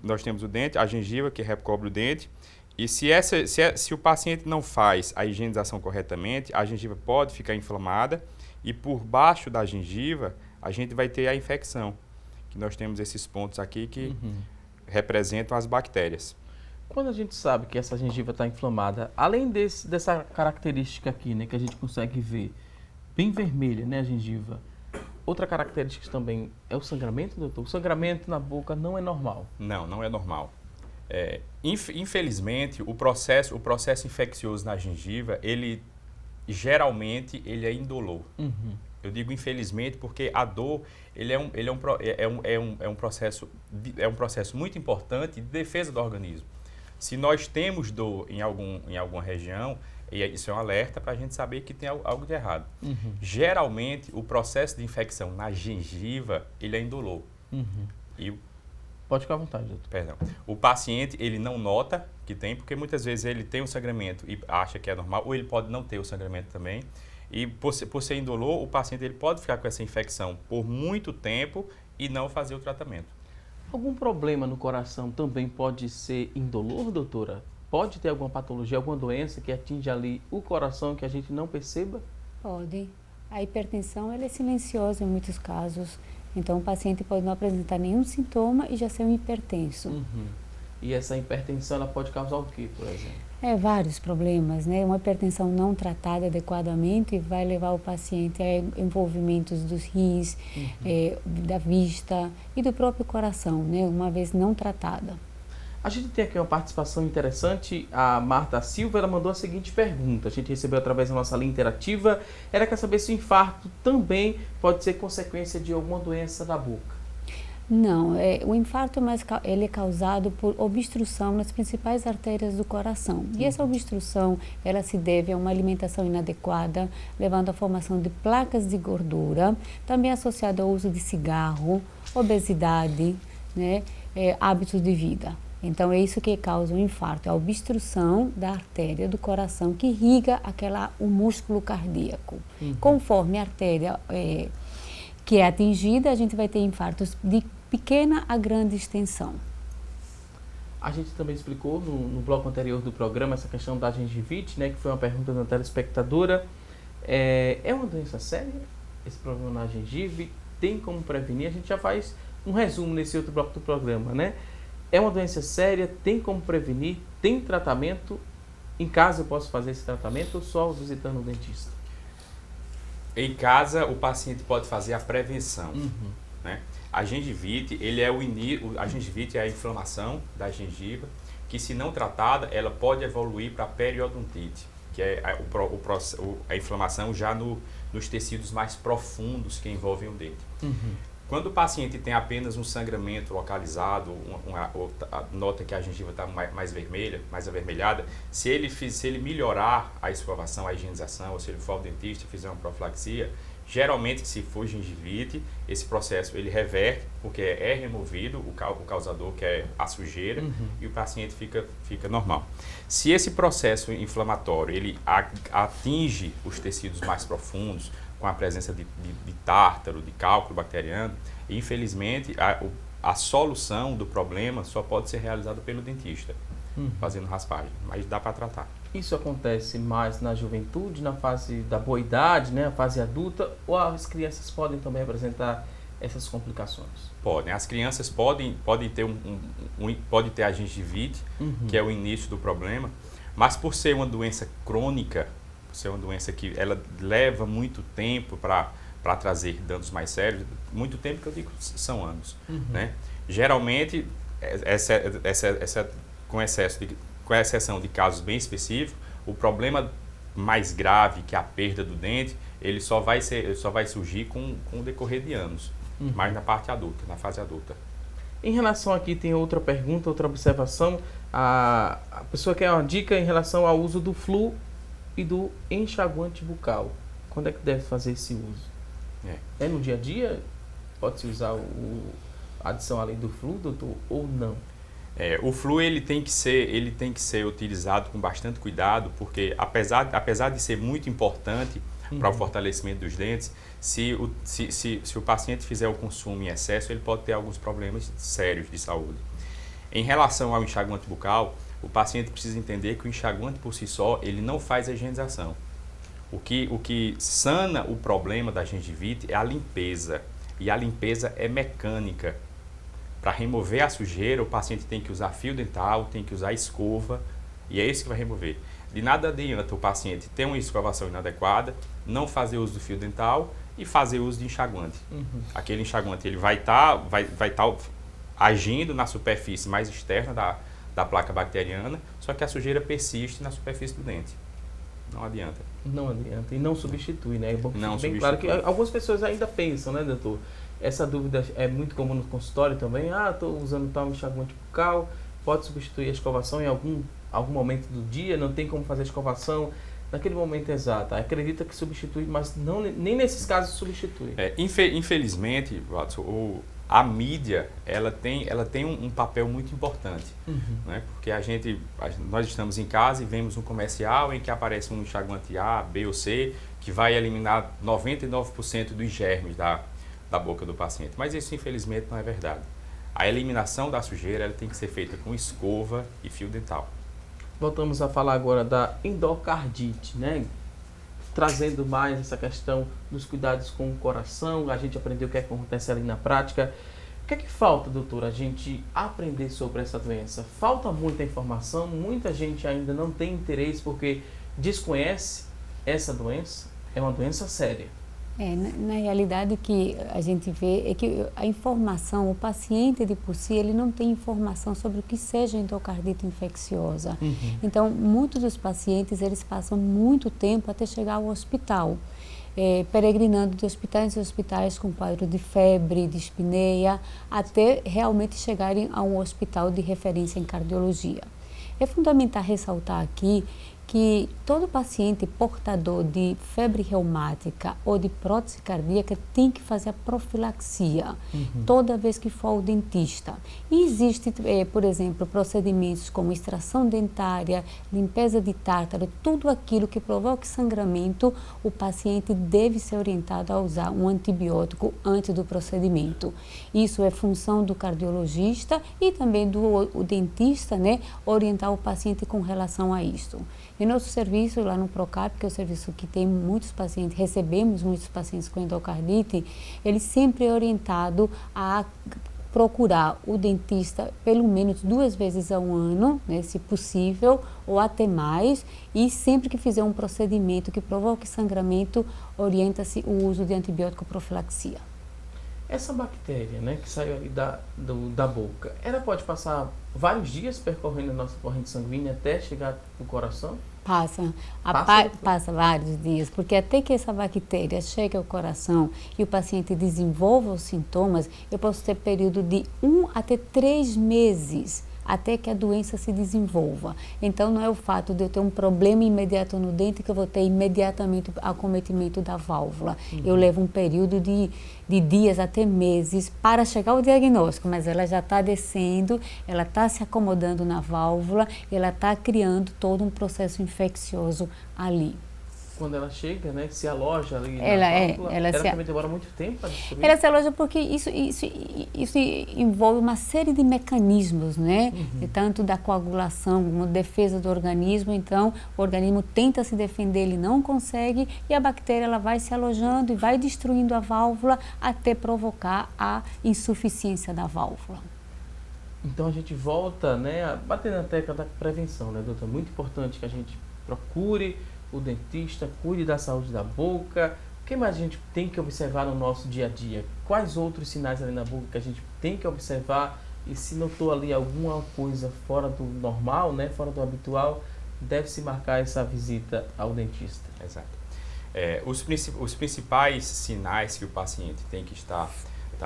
nós temos o dente, a gengiva que recobre o dente, e se o paciente não faz a higienização corretamente, a gengiva pode ficar inflamada e por baixo da gengiva a gente vai ter a infecção, que nós temos esses pontos aqui que representam as bactérias. Quando a gente sabe que essa gengiva está inflamada, além dessa característica aqui, né, que a gente consegue ver, bem vermelha, né, a gengiva, outra característica também é o sangramento, doutor? O sangramento na boca não é normal? Não é normal. Infelizmente, o processo infeccioso na gengiva, geralmente ele é indolor. Eu digo infelizmente porque a dor ele é um processo muito importante de defesa do organismo. Se nós temos dor em alguma região, isso é um alerta para a gente saber que tem algo de errado. Geralmente, o processo de infecção na gengiva, ele é indolor. Pode ficar à vontade, doutor. Perdão. O paciente, ele não nota que tem, porque muitas vezes ele tem um sangramento e acha que é normal, ou ele pode não ter o sangramento também. E por ser indolor, o paciente ele pode ficar com essa infecção por muito tempo e não fazer o tratamento. Algum problema no coração também pode ser indolor, doutora? Pode ter alguma patologia, alguma doença que atinge ali o coração que a gente não perceba? Pode. A hipertensão ela é silenciosa em muitos casos. Então, o paciente pode não apresentar nenhum sintoma e já ser um hipertenso. E essa hipertensão ela pode causar o quê, por exemplo? Vários problemas, né? Uma hipertensão não tratada adequadamente vai levar o paciente a envolvimentos dos rins, da vista e do próprio coração, né? Uma vez não tratada. A gente tem aqui uma participação interessante, a Marta Silva, ela mandou a seguinte pergunta, a gente recebeu através da nossa linha interativa, ela quer saber se o infarto também pode ser consequência de alguma doença da boca. Não, o infarto ele é causado por obstrução nas principais artérias do coração. E essa obstrução, ela se deve a uma alimentação inadequada, levando à formação de placas de gordura, também associado ao uso de cigarro, obesidade, né, hábitos de vida. Então, é isso que causa o infarto, a obstrução da artéria do coração que irriga o músculo cardíaco. Conforme a artéria que é atingida, a gente vai ter infartos de pequena a grande extensão. A gente também explicou no bloco anterior do programa essa questão da gengivite, né, que foi uma pergunta da telespectadora. É uma doença séria esse problema na gengiva? Tem como prevenir? A gente já faz um resumo nesse outro bloco do programa, né? É uma doença séria, tem como prevenir, tem tratamento? Em casa eu posso fazer esse tratamento ou só visitando o dentista? Em casa o paciente pode fazer a prevenção, né? A gengivite, a gengivite é a inflamação da gengiva, que se não tratada, ela pode evoluir para a periodontite, que é a inflamação já nos tecidos mais profundos que envolvem o dente. Quando o paciente tem apenas um sangramento localizado, nota que a gengiva está mais vermelha, mais avermelhada, se ele melhorar a escovação, a higienização, ou se ele for ao dentista e fizer uma profilaxia, geralmente, se for gengivite, esse processo ele reverte, porque é removido o causador, que é a sujeira, e o paciente fica normal. Se esse processo inflamatório ele atinge os tecidos mais profundos, com a presença de tártaro, de cálculo bacteriano, infelizmente a solução do problema só pode ser realizada pelo dentista, fazendo raspagem, mas dá para tratar. Isso acontece mais na juventude, na fase da boa idade, né, a fase adulta, ou as crianças podem também apresentar essas complicações? Podem. As crianças podem ter a gengivite, que é o início do problema, mas por ser uma doença crônica, por ser uma doença que ela leva muito tempo para trazer danos mais sérios, muito tempo que eu digo são anos, né? Geralmente, com exceção de casos bem específicos, o problema mais grave, que é a perda do dente, ele só vai surgir com o decorrer de anos, mais na parte adulta, na fase adulta. Em relação aqui, tem outra pergunta, outra observação. A pessoa quer uma dica em relação ao uso do flu e do enxaguante bucal. Quando é que deve fazer esse uso? É no dia a dia? Pode-se usar a adição além do flu, doutor, ou não? O flu ele tem que ser utilizado com bastante cuidado, porque apesar de ser muito importante para o fortalecimento dos dentes, se o paciente fizer o consumo em excesso, ele pode ter alguns problemas sérios de saúde. Em relação ao enxaguante bucal, o paciente precisa entender que o enxaguante por si só, ele não faz a higienização. O que sana o problema da gengivite é a limpeza, e a limpeza é mecânica. Para remover a sujeira, o paciente tem que usar fio dental, tem que usar escova, e é isso que vai remover. De nada adianta o paciente ter uma escovação inadequada, não fazer uso do fio dental e fazer uso de enxaguante. Aquele enxaguante ele vai estar agindo na superfície mais externa da placa bacteriana, só que a sujeira persiste na superfície do dente. Não adianta. Não adianta. E não substitui, né? É bom que não fique bem claro que algumas pessoas ainda pensam, né, doutor? Essa dúvida é muito comum no consultório também. Estou usando tal enxaguante bucal, pode substituir a escovação em algum momento do dia? Não tem como fazer a escovação naquele momento exato. Acredita que substitui, mas nem nesses casos substitui. Infelizmente, Watson, a mídia ela tem um papel muito importante, né? Porque nós estamos em casa e vemos um comercial em que aparece um enxaguante A, B ou C, que vai eliminar 99% dos germes da boca do paciente. Mas isso, infelizmente, não é verdade. A eliminação da sujeira ela tem que ser feita com escova e fio dental. Voltamos a falar agora da endocardite, né? Trazendo mais essa questão dos cuidados com o coração. A gente aprendeu o que acontece ali na prática. O que é que falta, doutor, a gente aprender sobre essa doença? Falta muita informação, muita gente ainda não tem interesse porque desconhece essa doença. É uma doença séria. Na realidade, o que a gente vê é que a informação, o paciente de por si, ele não tem informação sobre o que seja endocardite infecciosa. Então, muitos dos pacientes, eles passam muito tempo até chegar ao hospital, peregrinando de hospitais em hospitais com quadro de febre, de espineia, até realmente chegarem a um hospital de referência em cardiologia. É fundamental ressaltar aqui que todo paciente portador de febre reumática ou de prótese cardíaca tem que fazer a profilaxia toda vez que for ao dentista. E existe, por exemplo, procedimentos como extração dentária, limpeza de tártaro, tudo aquilo que provoque sangramento, o paciente deve ser orientado a usar um antibiótico antes do procedimento. Isso é função do cardiologista e também do dentista, né, orientar o paciente com relação a isso. Em nosso serviço lá no Procap, que é o serviço que tem muitos pacientes, recebemos muitos pacientes com endocardite, ele sempre é orientado a procurar o dentista pelo menos 2 vezes ao ano, né, se possível, ou até mais, e sempre que fizer um procedimento que provoque sangramento, orienta-se o uso de antibiótico profilaxia. Essa bactéria, né, que saiu ali da boca, ela pode passar vários dias percorrendo a nossa corrente sanguínea até chegar no coração? Passa vários dias, porque até que essa bactéria chegue ao coração e o paciente desenvolva os sintomas, eu posso ter período de 1 até 3 meses até que a doença se desenvolva. Então, não é o fato de eu ter um problema imediato no dente que eu vou ter imediatamente acometimento da válvula. Eu levo um período de dias até meses para chegar ao diagnóstico, mas ela já está descendo, ela está se acomodando na válvula, ela está criando todo um processo infeccioso ali. Quando ela chega, né, que se aloja ali na válvula, ela também demora muito tempo para destruir? Ela se aloja porque isso envolve uma série de mecanismos, né? Tanto da coagulação como defesa do organismo. Então, o organismo tenta se defender, ele não consegue, e a bactéria ela vai se alojando e vai destruindo a válvula até provocar a insuficiência da válvula. Então, a gente volta, né, a bater na tecla da prevenção, né, doutor? Muito importante que a gente procure o dentista, cuide da saúde da boca. O que mais a gente tem que observar no nosso dia a dia? Quais outros sinais ali na boca que a gente tem que observar? E se notou ali alguma coisa fora do normal, né, fora do habitual, deve-se marcar essa visita ao dentista. Exato. Os principais sinais que o paciente tem que estar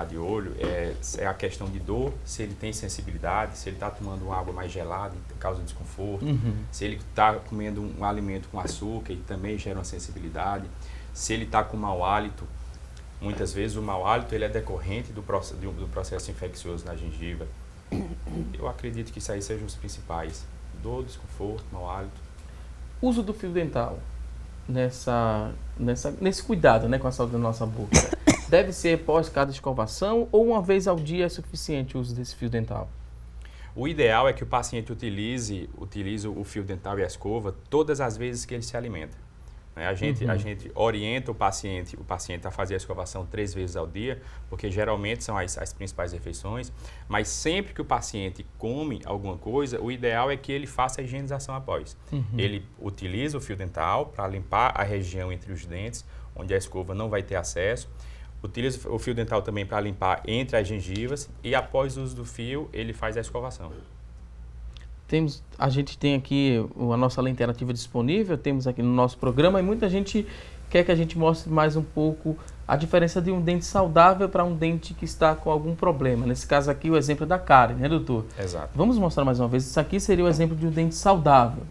de olho é a questão de dor, se ele tem sensibilidade, se ele está tomando uma água mais gelada e causa desconforto, se ele está comendo um alimento com açúcar e também gera uma sensibilidade, se ele está com mau hálito. Muitas vezes o mau hálito ele é decorrente do processo infeccioso na gengiva. Eu acredito que isso aí sejam os principais: dor, desconforto, mau hálito. Uso do fio dental nesse cuidado, né, com a saúde da nossa boca. Deve ser pós cada escovação ou uma vez ao dia é suficiente o uso desse fio dental? O ideal é que o paciente utilize o fio dental e a escova todas as vezes que ele se alimenta. A gente orienta o paciente a fazer a escovação 3 vezes ao dia, porque geralmente são as principais refeições, mas sempre que o paciente come alguma coisa, o ideal é que ele faça a higienização após. Ele utiliza o fio dental para limpar a região entre os dentes, onde a escova não vai ter acesso. Utiliza o fio dental também para limpar entre as gengivas e após o uso do fio, ele faz a escovação. A gente tem aqui a nossa lente alternativa disponível, temos aqui no nosso programa, e muita gente quer que a gente mostre mais um pouco a diferença de um dente saudável para um dente que está com algum problema. Nesse caso aqui, o exemplo da cárie, né, doutor? Exato. Vamos mostrar mais uma vez. Isso aqui seria o exemplo de um dente saudável.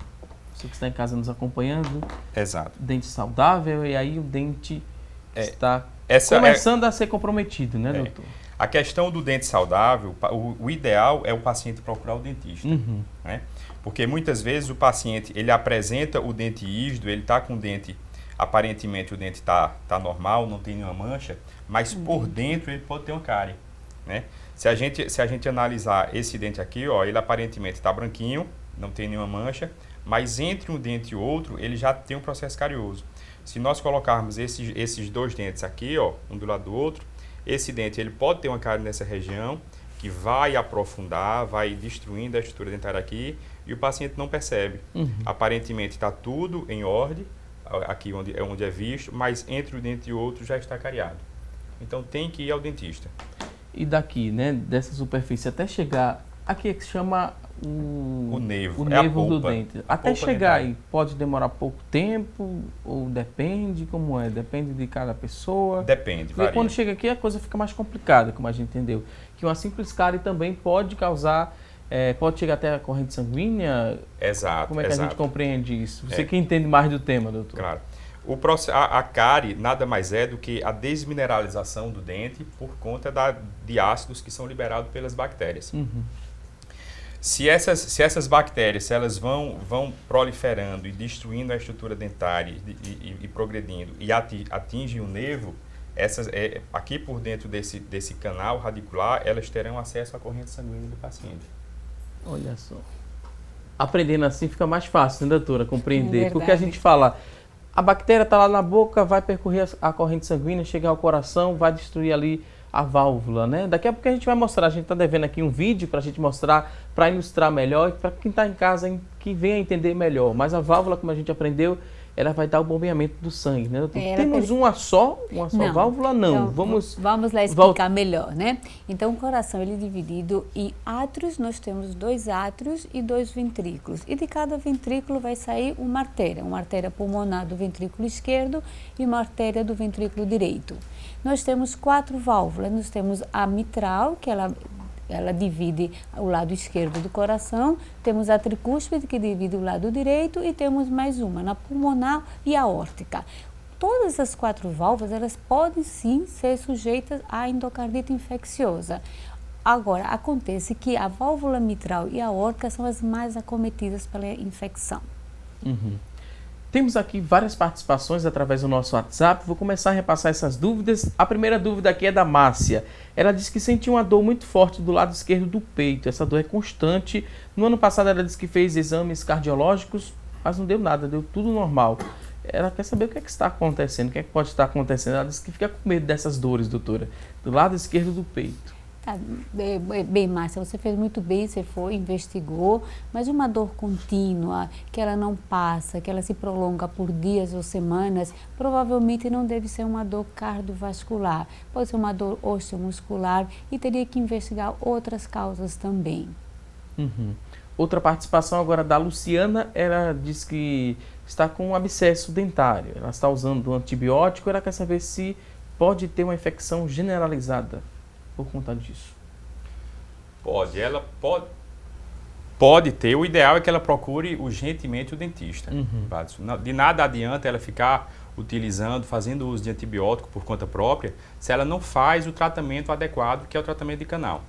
Você que está em casa nos acompanhando. Exato. Dente saudável, e aí o dente está começando a ser comprometido, né, doutor? A questão do dente saudável, o ideal é o paciente procurar o dentista, né? Porque muitas vezes o paciente, ele apresenta o dente ígido, ele está com o dente, aparentemente o dente está normal, não tem nenhuma mancha, mas por dentro ele pode ter uma cárie, né? Se a gente analisar esse dente aqui, ó, ele aparentemente está branquinho, não tem nenhuma mancha, mas entre um dente e outro ele já tem um processo carioso. Se nós colocarmos esses 2 dentes aqui, ó, um do lado do outro, esse dente ele pode ter uma cárie nessa região que vai aprofundar, vai destruindo a estrutura dentária aqui e o paciente não percebe. Aparentemente está tudo em ordem, aqui onde é visto, mas entre o dente e o outro já está cariado. Então tem que ir ao dentista. E daqui, né, dessa superfície até chegar, aqui é que se chama O nevo, o é a nevo do polpa. dente. A Até polpa chegar dentária. aí, pode demorar pouco tempo ou depende, como é? Depende de cada pessoa. Depende, Porque varia. quando chega aqui a coisa fica mais complicada, como a gente entendeu. Que uma simples cárie também pode causar, pode chegar até a corrente sanguínea. Exato, Como é que a exato. gente compreende isso? Você que entende mais do tema, doutor. Claro. A cárie nada mais é do que a desmineralização do dente por conta de ácidos que são liberados pelas bactérias. Uhum. Se essas bactérias se elas vão proliferando e destruindo a estrutura dentária e progredindo e atingem o nervo, aqui por dentro desse canal radicular, elas terão acesso à corrente sanguínea do paciente. Olha só. Aprendendo assim fica mais fácil, né, doutora, compreender. Verdade. Porque a gente fala, a bactéria está lá na boca, vai percorrer a corrente sanguínea, chegar ao coração, vai destruir ali a válvula, né? Daqui a pouco a gente vai mostrar, a gente está devendo aqui um vídeo para a gente mostrar, para ilustrar melhor, e para quem está em casa, que venha entender melhor. Mas a válvula, como a gente aprendeu, ela vai dar o bombeamento do sangue, né, doutor? Temos uma só Não. válvula? Não. Então, Vamos lá explicar melhor, né? Então, o coração ele é dividido em átrios, nós temos 2 átrios e 2 ventrículos. E de cada ventrículo vai sair uma artéria pulmonar do ventrículo esquerdo e uma artéria do ventrículo direito. Nós temos 4 válvulas, nós temos a mitral, que ela divide o lado esquerdo do coração, temos a tricúspide, que divide o lado direito, e temos mais uma, na pulmonar e a aórtica. Todas essas 4 válvulas, elas podem sim ser sujeitas à endocardite infecciosa. Agora, acontece que a válvula mitral e a aórtica são as mais acometidas pela infecção. Uhum. Temos aqui várias participações através do nosso WhatsApp. Vou começar a repassar essas dúvidas. A primeira dúvida aqui é da Márcia. Ela disse que sentiu uma dor muito forte do lado esquerdo do peito. Essa dor é constante. No ano passado ela disse que fez exames cardiológicos, mas não deu nada, deu tudo normal. Ela quer saber o que é que está acontecendo, o que é que pode estar acontecendo. Ela disse que fica com medo dessas dores, doutora, do lado esquerdo do peito. Bem, Márcia, você fez muito bem, você foi, investigou, mas uma dor contínua, que ela não passa, que ela se prolonga por dias ou semanas, provavelmente não deve ser uma dor cardiovascular, pode ser uma dor osteomuscular e teria que investigar outras causas também. Uhum. Outra participação agora da Luciana, ela diz que está com um abscesso dentário, ela está usando um antibiótico, ela quer saber se pode ter uma infecção generalizada por conta disso. Ela pode ter. O ideal é que ela procure urgentemente o dentista. De nada adianta ela ficar fazendo uso de antibiótico por conta própria, se ela não faz o tratamento adequado, que é o tratamento de canal.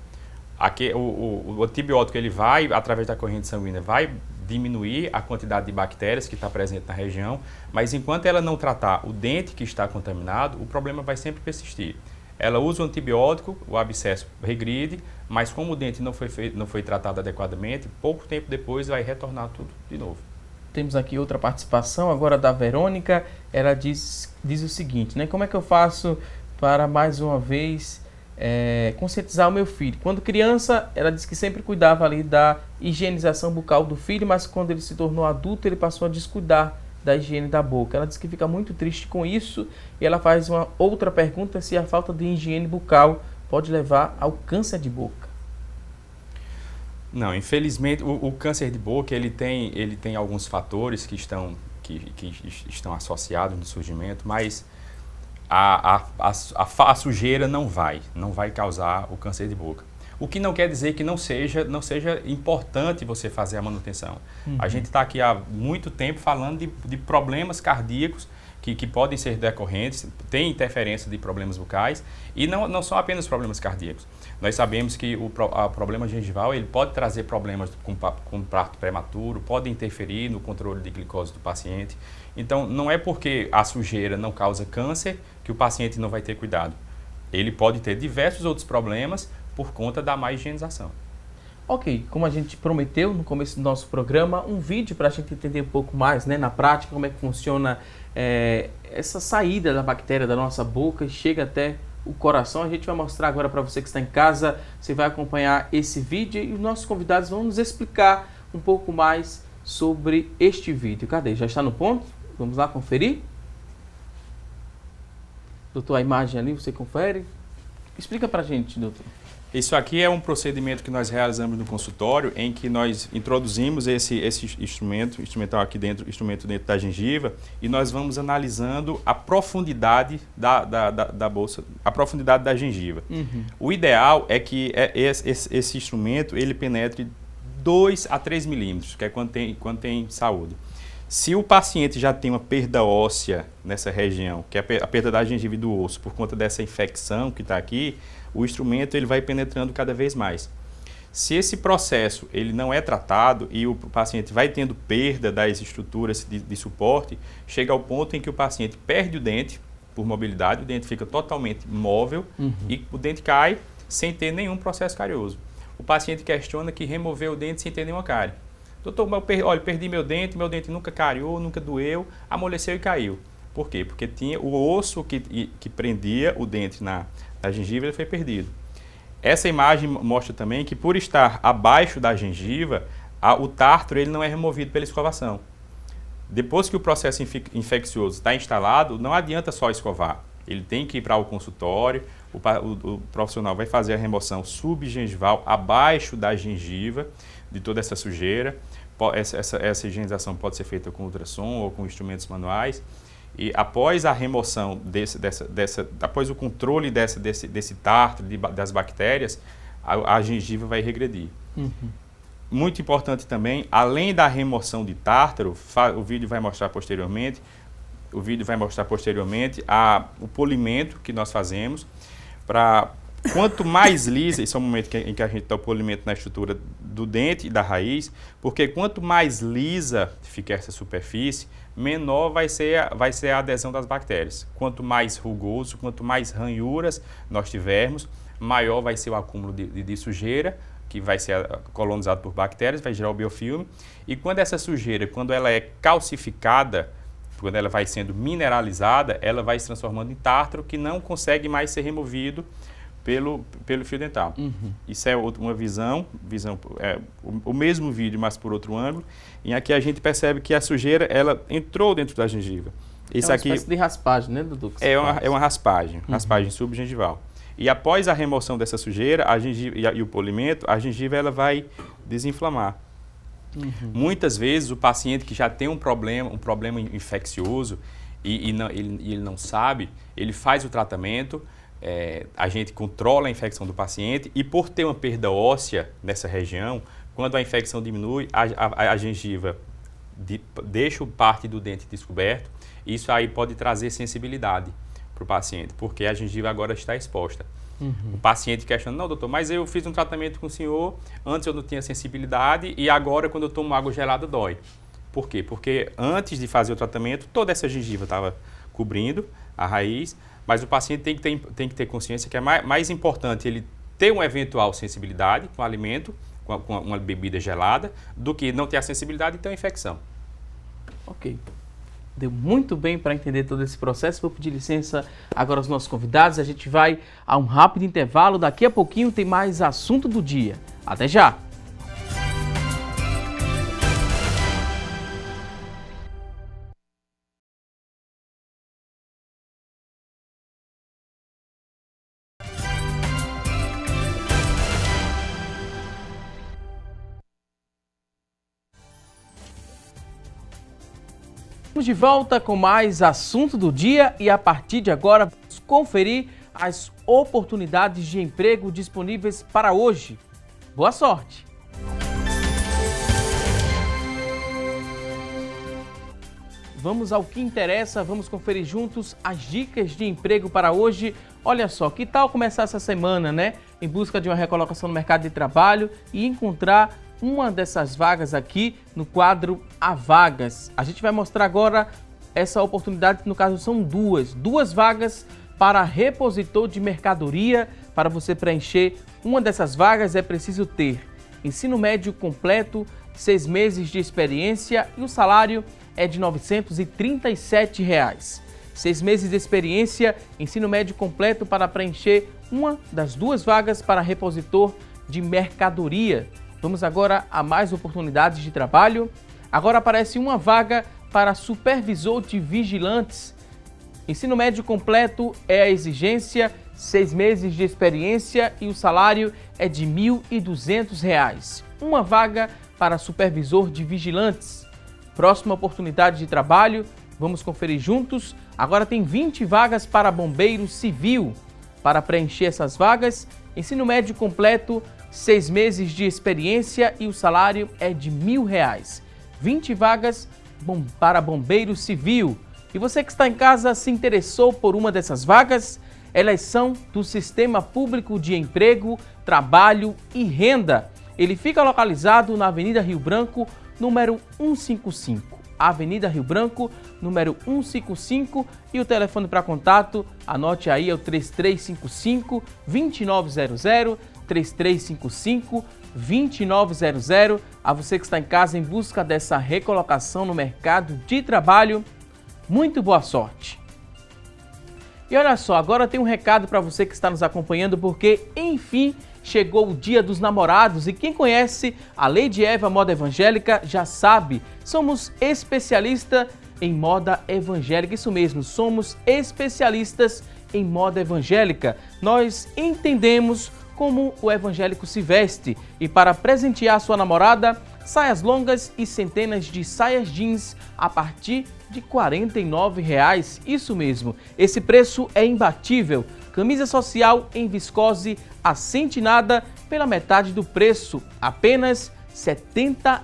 Aqui, o antibiótico, ele vai, através da corrente sanguínea, vai diminuir a quantidade de bactérias que está presente na região, mas enquanto ela não tratar o dente que está contaminado, o problema vai sempre persistir. Ela usa o antibiótico, o abscesso regride, mas como o dente não foi tratado adequadamente, pouco tempo depois vai retornar tudo de novo. Temos aqui outra participação, agora da Verônica. Ela diz o seguinte, né? Como é que eu faço para, mais uma vez, conscientizar o meu filho? Quando criança, ela disse que sempre cuidava ali da higienização bucal do filho, mas quando ele se tornou adulto, ele passou a descuidar da higiene da boca. Ela diz que fica muito triste com isso e ela faz uma outra pergunta, se a falta de higiene bucal pode levar ao câncer de boca. Não, infelizmente o câncer de boca ele tem alguns fatores que estão associados no surgimento, mas a sujeira não vai causar o câncer de boca. O que não quer dizer que não seja importante você fazer a manutenção. A gente está aqui há muito tempo falando de problemas cardíacos que podem ser decorrentes, tem interferência de problemas bucais e não são apenas problemas cardíacos. Nós sabemos que o problema gengival ele pode trazer problemas com parto prematuro, pode interferir no controle de glicose do paciente. Então, não é porque a sujeira não causa câncer que o paciente não vai ter cuidado. Ele pode ter diversos outros problemas por conta da má higienização. Ok, como a gente prometeu no começo do nosso programa, um vídeo para a gente entender um pouco mais, né, na prática, como é que funciona essa saída da bactéria da nossa boca e chega até o coração. A gente vai mostrar agora para você que está em casa, você vai acompanhar esse vídeo e os nossos convidados vão nos explicar um pouco mais sobre este vídeo. Cadê? Já está no ponto? Vamos lá conferir? Doutor, a imagem ali, você confere? Explica pra gente, doutor. Isso aqui é um procedimento que nós realizamos no consultório, em que nós introduzimos esse instrumental aqui dentro, instrumento dentro da gengiva, e nós vamos analisando a profundidade da bolsa, a profundidade da gengiva. O ideal é que esse instrumento ele penetre 2 a 3 milímetros, que é quando tem saúde. Se o paciente já tem uma perda óssea nessa região, que é a perda da gengiva e do osso, por conta dessa infecção que está aqui, o instrumento ele vai penetrando cada vez mais. Se esse processo ele não é tratado e o paciente vai tendo perda das estruturas de suporte, chega ao ponto em que o paciente perde o dente por mobilidade, o dente fica totalmente móvel e o dente cai sem ter nenhum processo carioso. O paciente questiona que removeu o dente sem ter nenhuma cárie. Doutor, olha, perdi meu dente nunca cariou, nunca doeu, amoleceu e caiu. Por quê? Porque tinha o osso que prendia o dente na gengiva, ele foi perdido. Essa imagem mostra também que por estar abaixo da gengiva, o tártaro ele não é removido pela escovação. Depois que o processo infeccioso está instalado, não adianta só escovar. Ele tem que ir para o consultório, o profissional vai fazer a remoção subgengival abaixo da gengiva, de toda essa sujeira. Essa higienização pode ser feita com ultrassom ou com instrumentos manuais. E após a remoção após o controle desse tártaro, das bactérias, a gengiva vai regredir. Muito importante também, além da remoção de tártaro, o vídeo vai mostrar posteriormente o polimento que nós fazemos para quanto mais lisa, esse é o momento em que a gente dá o polimento na estrutura do dente e da raiz, porque quanto mais lisa ficar essa superfície, menor vai ser a adesão das bactérias. Quanto mais rugoso, quanto mais ranhuras nós tivermos, maior vai ser o acúmulo de sujeira, que vai ser colonizado por bactérias, vai gerar o biofilme. E quando essa sujeira, quando ela é calcificada, quando ela vai sendo mineralizada, ela vai se transformando em tártaro, que não consegue mais ser removido pelo fio dental. Isso é uma visão o mesmo vídeo, mas por outro ângulo, em aqui a gente percebe que a sujeira ela entrou dentro da gengiva. Isso é uma espécie de raspagem, né, doutor? É uma raspagem, raspagem subgengival. E após a remoção dessa sujeira, a gengiva e o polimento, a gengiva ela vai desinflamar. Muitas vezes o paciente que já tem um problema infeccioso e ele não sabe, ele faz o tratamento, a gente controla a infecção do paciente e por ter uma perda óssea nessa região, quando a infecção diminui, a gengiva deixa parte do dente descoberto, e isso aí pode trazer sensibilidade para o paciente, porque a gengiva agora está exposta. O paciente questiona, não doutor, mas eu fiz um tratamento com o senhor, antes eu não tinha sensibilidade e agora quando eu tomo água gelada dói. Por quê? Porque antes de fazer o tratamento, toda essa gengiva estava cobrindo a raiz, mas o paciente tem que ter consciência que é mais importante ele ter uma eventual sensibilidade com o alimento, com uma bebida gelada, do que não ter a sensibilidade e ter uma infecção. Ok. Deu muito bem para entender todo esse processo. Vou pedir licença agora aos nossos convidados. A gente vai a um rápido intervalo. Daqui a pouquinho tem mais assunto do dia. Até já! Estamos de volta com mais assunto do dia e a partir de agora vamos conferir as oportunidades de emprego disponíveis para hoje. Boa sorte! Vamos ao que interessa, vamos conferir juntos as dicas de emprego para hoje. Olha só, que tal começar essa semana, né? Em busca de uma recolocação no mercado de trabalho e encontrar uma dessas vagas aqui no quadro A Vagas. A gente vai mostrar agora essa oportunidade, que no caso são duas vagas para repositor de mercadoria. Para você preencher uma dessas vagas é preciso ter ensino médio completo, 6 meses de experiência e o salário é de R$ 937. 6 meses de experiência, ensino médio completo para preencher uma das 2 vagas para repositor de mercadoria. Vamos agora a mais oportunidades de trabalho. Agora aparece uma vaga para supervisor de vigilantes. Ensino médio completo é a exigência, 6 meses de experiência e o salário é de R$ 1.200. Uma vaga para supervisor de vigilantes. Próxima oportunidade de trabalho, vamos conferir juntos. Agora tem 20 vagas para bombeiro civil. Para preencher essas vagas, ensino médio completo, 6 meses de experiência e o salário é de R$ 1.000. 20 vagas para bombeiro civil. E você que está em casa se interessou por uma dessas vagas? Elas são do Sistema Público de Emprego, Trabalho e Renda. Ele fica localizado na Avenida Rio Branco, número 155. Avenida Rio Branco, número 155. E o telefone para contato, anote aí, é o 3355-2900, 3355-2900. A você que está em casa em busca dessa recolocação no mercado de trabalho, muito boa sorte! E olha só, agora tem um recado para você que está nos acompanhando, porque, enfim, chegou o Dia dos Namorados e quem conhece a Lady Eva Moda Evangélica já sabe, somos especialistas em moda evangélica, isso mesmo, somos especialistas em moda evangélica. Nós entendemos como o evangélico se veste e para presentear sua namorada, saias longas e centenas de saias jeans a partir de R$ 49,00. Isso mesmo, esse preço é imbatível. Camisa social em viscose acentinada pela metade do preço, apenas R$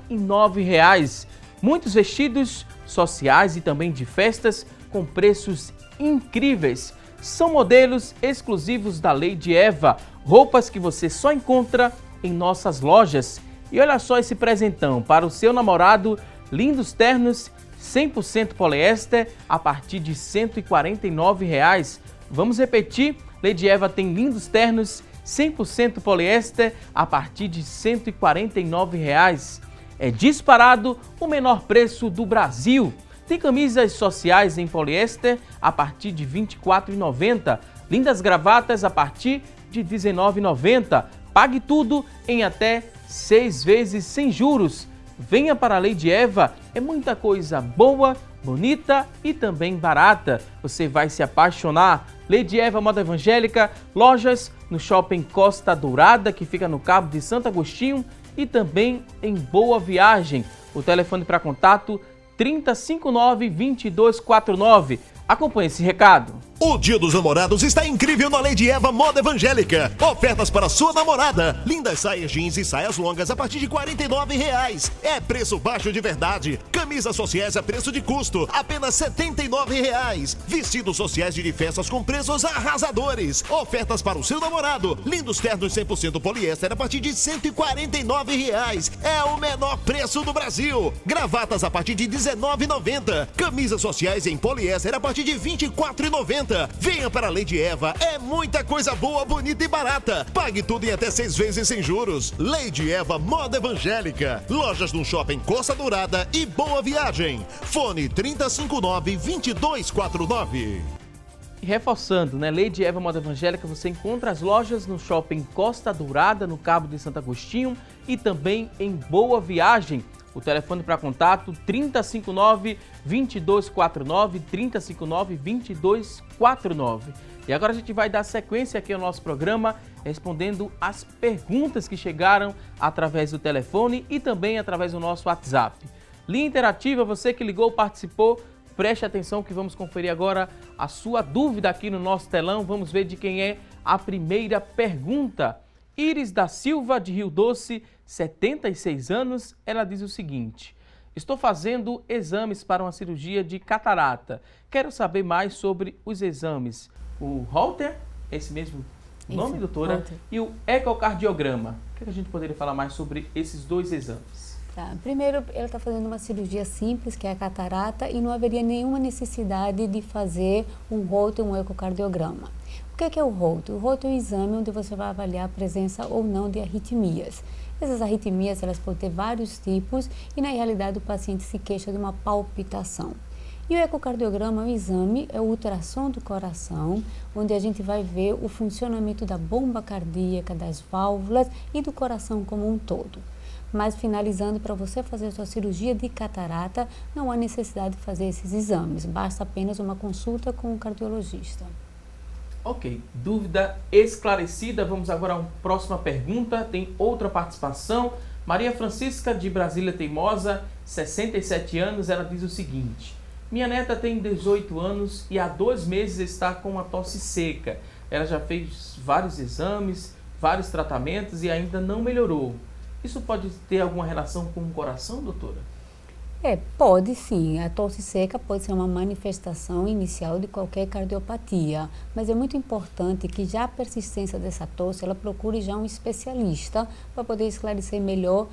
79,00. Muitos vestidos sociais e também de festas com preços incríveis. São modelos exclusivos da Lady Eva, roupas que você só encontra em nossas lojas. E olha só esse presentão para o seu namorado, lindos ternos 100% poliéster a partir de R$ 149,00. Vamos repetir, Lady Eva tem lindos ternos 100% poliéster a partir de R$ 149,00. É disparado o menor preço do Brasil. Tem camisas sociais em poliéster a partir de R$ 24,90. Lindas gravatas a partir de R$ 19,90. Pague tudo em até 6 vezes sem juros. Venha para a Lady Eva, é muita coisa boa, bonita e também barata. Você vai se apaixonar. Lady Eva Moda Evangélica, lojas no Shopping Costa Dourada, que fica no Cabo de Santo Agostinho, e também em Boa Viagem. O telefone para contato 3059-2249. Acompanhe esse recado. O Dia dos Namorados está incrível na Lady Eva Moda Evangélica. Ofertas para sua namorada. Lindas saias jeans e saias longas a partir de R$ 49,00. É preço baixo de verdade. Camisas sociais a preço de custo, apenas R$ 79,00. Vestidos sociais de festas com preços arrasadores. Ofertas para o seu namorado. Lindos ternos 100% poliéster a partir de R$ 149,00. É o menor preço do Brasil. Gravatas a partir de R$ 19,90. Camisas sociais em poliéster a partir de R$ 24,90. Venha para a Lady Eva, é muita coisa boa, bonita e barata. Pague tudo em até 6 vezes sem juros. Lady Eva Moda Evangélica. Lojas no Shopping Costa Dourada e Boa Viagem. Fone 3059-2249. E reforçando, né? Lady Eva Moda Evangélica, você encontra as lojas no Shopping Costa Dourada, no Cabo de Santo Agostinho e também em Boa Viagem. O telefone para contato 3059-2249, 3059-2249. E agora a gente vai dar sequência aqui ao nosso programa, respondendo as perguntas que chegaram através do telefone e também através do nosso WhatsApp. Linha interativa, você que ligou, participou, preste atenção que vamos conferir agora a sua dúvida aqui no nosso telão. Vamos ver de quem é a primeira pergunta. Iris da Silva, de Rio Doce, 76 anos, ela diz o seguinte: estou fazendo exames para uma cirurgia de catarata. Quero saber mais sobre os exames. O Holter, esse mesmo nome, doutora? Holter. E o ecocardiograma. O que a gente poderia falar mais sobre esses dois exames? Tá. Primeiro, ela está fazendo uma cirurgia simples, que é a catarata, e não haveria nenhuma necessidade de fazer um Holter, um ecocardiograma. O que é o Holter? O Holter é um exame onde você vai avaliar a presença ou não de arritmias. Essas arritmias, elas podem ter vários tipos e, na realidade, o paciente se queixa de uma palpitação. E o ecocardiograma é um exame, é o ultrassom do coração, onde a gente vai ver o funcionamento da bomba cardíaca, das válvulas e do coração como um todo. mas finalizando, para você fazer a sua cirurgia de catarata, não há necessidade de fazer esses exames, basta apenas uma consulta com um cardiologista. Ok, dúvida esclarecida. Vamos agora a uma próxima pergunta. Tem outra participação. Maria Francisca, de Brasília Teimosa, 67 anos, ela diz o seguinte: minha neta tem 18 anos e há 2 meses está com uma tosse seca. Ela já fez vários exames, vários tratamentos e ainda não melhorou. Isso pode ter alguma relação com o coração, doutora? Pode sim. A tosse seca pode ser uma manifestação inicial de qualquer cardiopatia, mas é muito importante que já a persistência dessa tosse, ela procure já um especialista para poder esclarecer melhor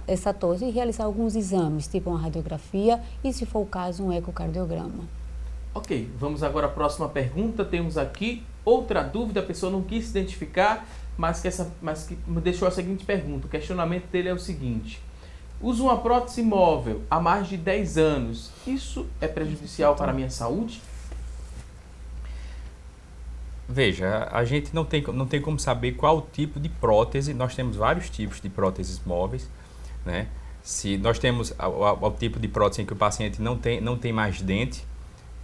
essa tosse e realizar alguns exames, tipo uma radiografia e, se for o caso, um ecocardiograma. Ok, vamos agora à próxima pergunta. Temos aqui outra dúvida, a pessoa não quis se identificar, mas que me deixou a seguinte pergunta. O questionamento dele é o seguinte: uso uma prótese móvel há mais de 10 anos. Isso é prejudicial para a minha saúde? Veja, a gente não tem como saber qual tipo de prótese. Nós temos vários tipos de próteses móveis, né? Se nós temos o tipo de prótese em que o paciente não tem mais dente,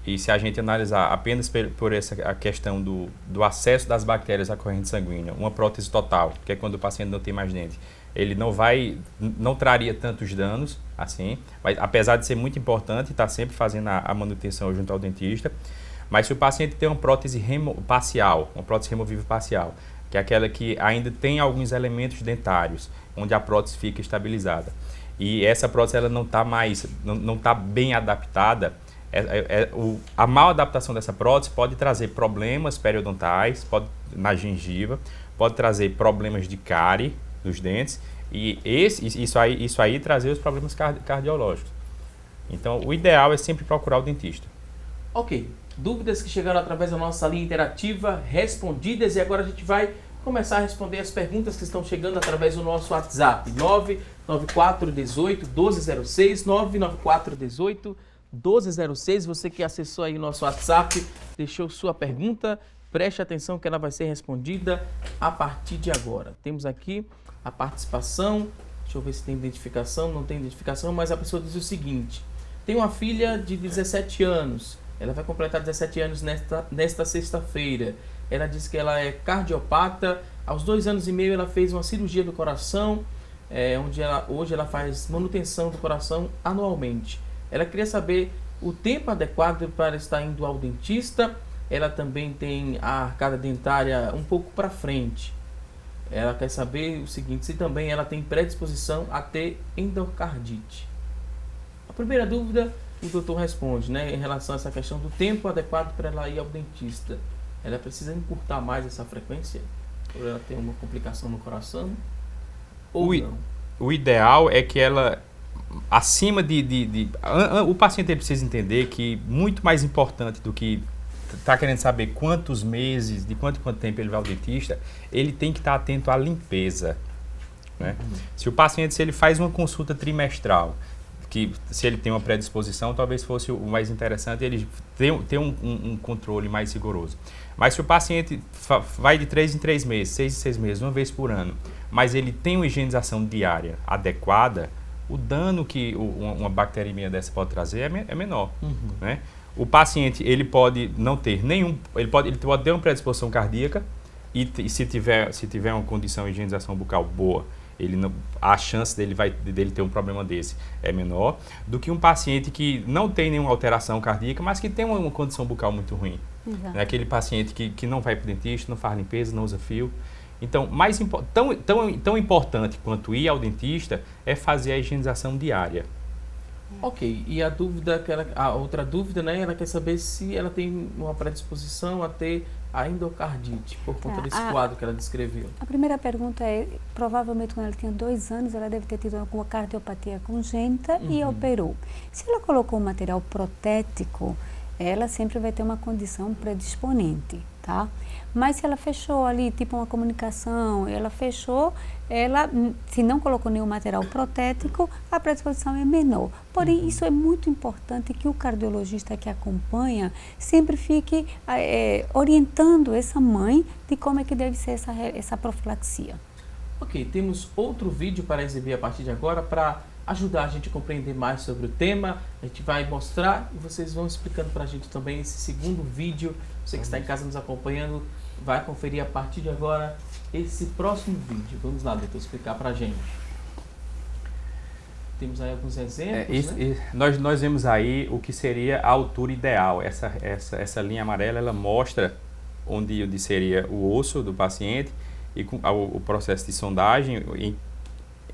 e se a gente analisar apenas por a questão do acesso das bactérias à corrente sanguínea, uma prótese total, que é quando o paciente não tem mais dente, ele não traria tantos danos assim, mas apesar de ser muito importante, está sempre fazendo a manutenção junto ao dentista. Mas se o paciente tem uma prótese parcial, uma prótese removível parcial, que é aquela que ainda tem alguns elementos dentários, onde a prótese fica estabilizada, e essa prótese ela não está bem adaptada, a mal adaptação dessa prótese pode trazer problemas periodontais, na gengiva, pode trazer problemas de cárie dos dentes e isso aí trazer os problemas cardiológicos. Então, o ideal é sempre procurar o dentista. Ok, dúvidas que chegaram através da nossa linha interativa respondidas, e agora a gente vai começar a responder as perguntas que estão chegando através do nosso WhatsApp, 99418 1206, 99418 1206. Você que acessou aí o nosso WhatsApp, deixou sua pergunta, preste atenção que ela vai ser respondida a partir de agora. Temos aqui a participação, deixa eu ver se tem identificação, não tem identificação, mas a pessoa diz o seguinte: tem uma filha de 17 anos, ela vai completar 17 anos nesta sexta-feira. Ela diz que ela é cardiopata, aos 2 anos e meio ela fez uma cirurgia do coração, hoje ela faz manutenção do coração anualmente. Ela queria saber o tempo adequado para estar indo ao dentista. Ela também tem a arcada dentária um pouco para frente. Ela quer saber o seguinte: se também ela tem predisposição a ter endocardite. A primeira dúvida o doutor responde, né, em relação a essa questão do tempo adequado para ela ir ao dentista. Ela precisa encurtar mais essa frequência? Ou ela tem uma complicação no coração? Ou não? O ideal é que ela, acima o paciente precisa entender que muito mais importante do que está querendo saber quantos meses, de quanto tempo ele vai ao dentista, ele tem que estar atento à limpeza, né? Se o paciente, se ele faz uma consulta trimestral, que se ele tem uma predisposição, talvez fosse o mais interessante ele ter um controle mais rigoroso. Mas se o paciente vai de 3 em 3 meses, 6 em 6 meses, uma vez por ano, mas ele tem uma higienização diária adequada, o dano que uma bacteriemia dessa pode trazer é menor, né? O paciente, ele pode não ter ele pode ter uma predisposição cardíaca e se tiver uma condição de higienização bucal boa, a chance dele ter um problema desse é menor do que um paciente que não tem nenhuma alteração cardíaca, mas que tem uma condição bucal muito ruim. É aquele paciente que não vai para o dentista, não faz limpeza, não usa fio. Então, tão importante quanto ir ao dentista é fazer a higienização diária. Ok, e a outra dúvida, né, ela quer saber se ela tem uma predisposição a ter a endocardite, por conta desse quadro que ela descreveu. A primeira pergunta é, provavelmente quando ela tinha 2 anos, ela deve ter tido alguma cardiopatia congênita e operou. Se ela colocou um material protético, ela sempre vai ter uma condição predisponente, tá? Mas se ela fechou ali, tipo uma comunicação, se não colocou nenhum material protético, a predisposição é menor. Porém, isso é muito importante que o cardiologista que acompanha sempre fique orientando essa mãe de como é que deve ser essa profilaxia. Ok, temos outro vídeo para exibir a partir de agora para ajudar a gente a compreender mais sobre o tema. A gente vai mostrar e vocês vão explicando para a gente também esse segundo vídeo. Você que está em casa nos acompanhando vai conferir a partir de agora esse próximo vídeo. Vamos lá, doutor, explicar para a gente. Temos aí alguns exemplos, né? Nós vemos aí o que seria a altura ideal. Essa linha amarela, ela mostra onde seria o osso do paciente e com o processo de sondagem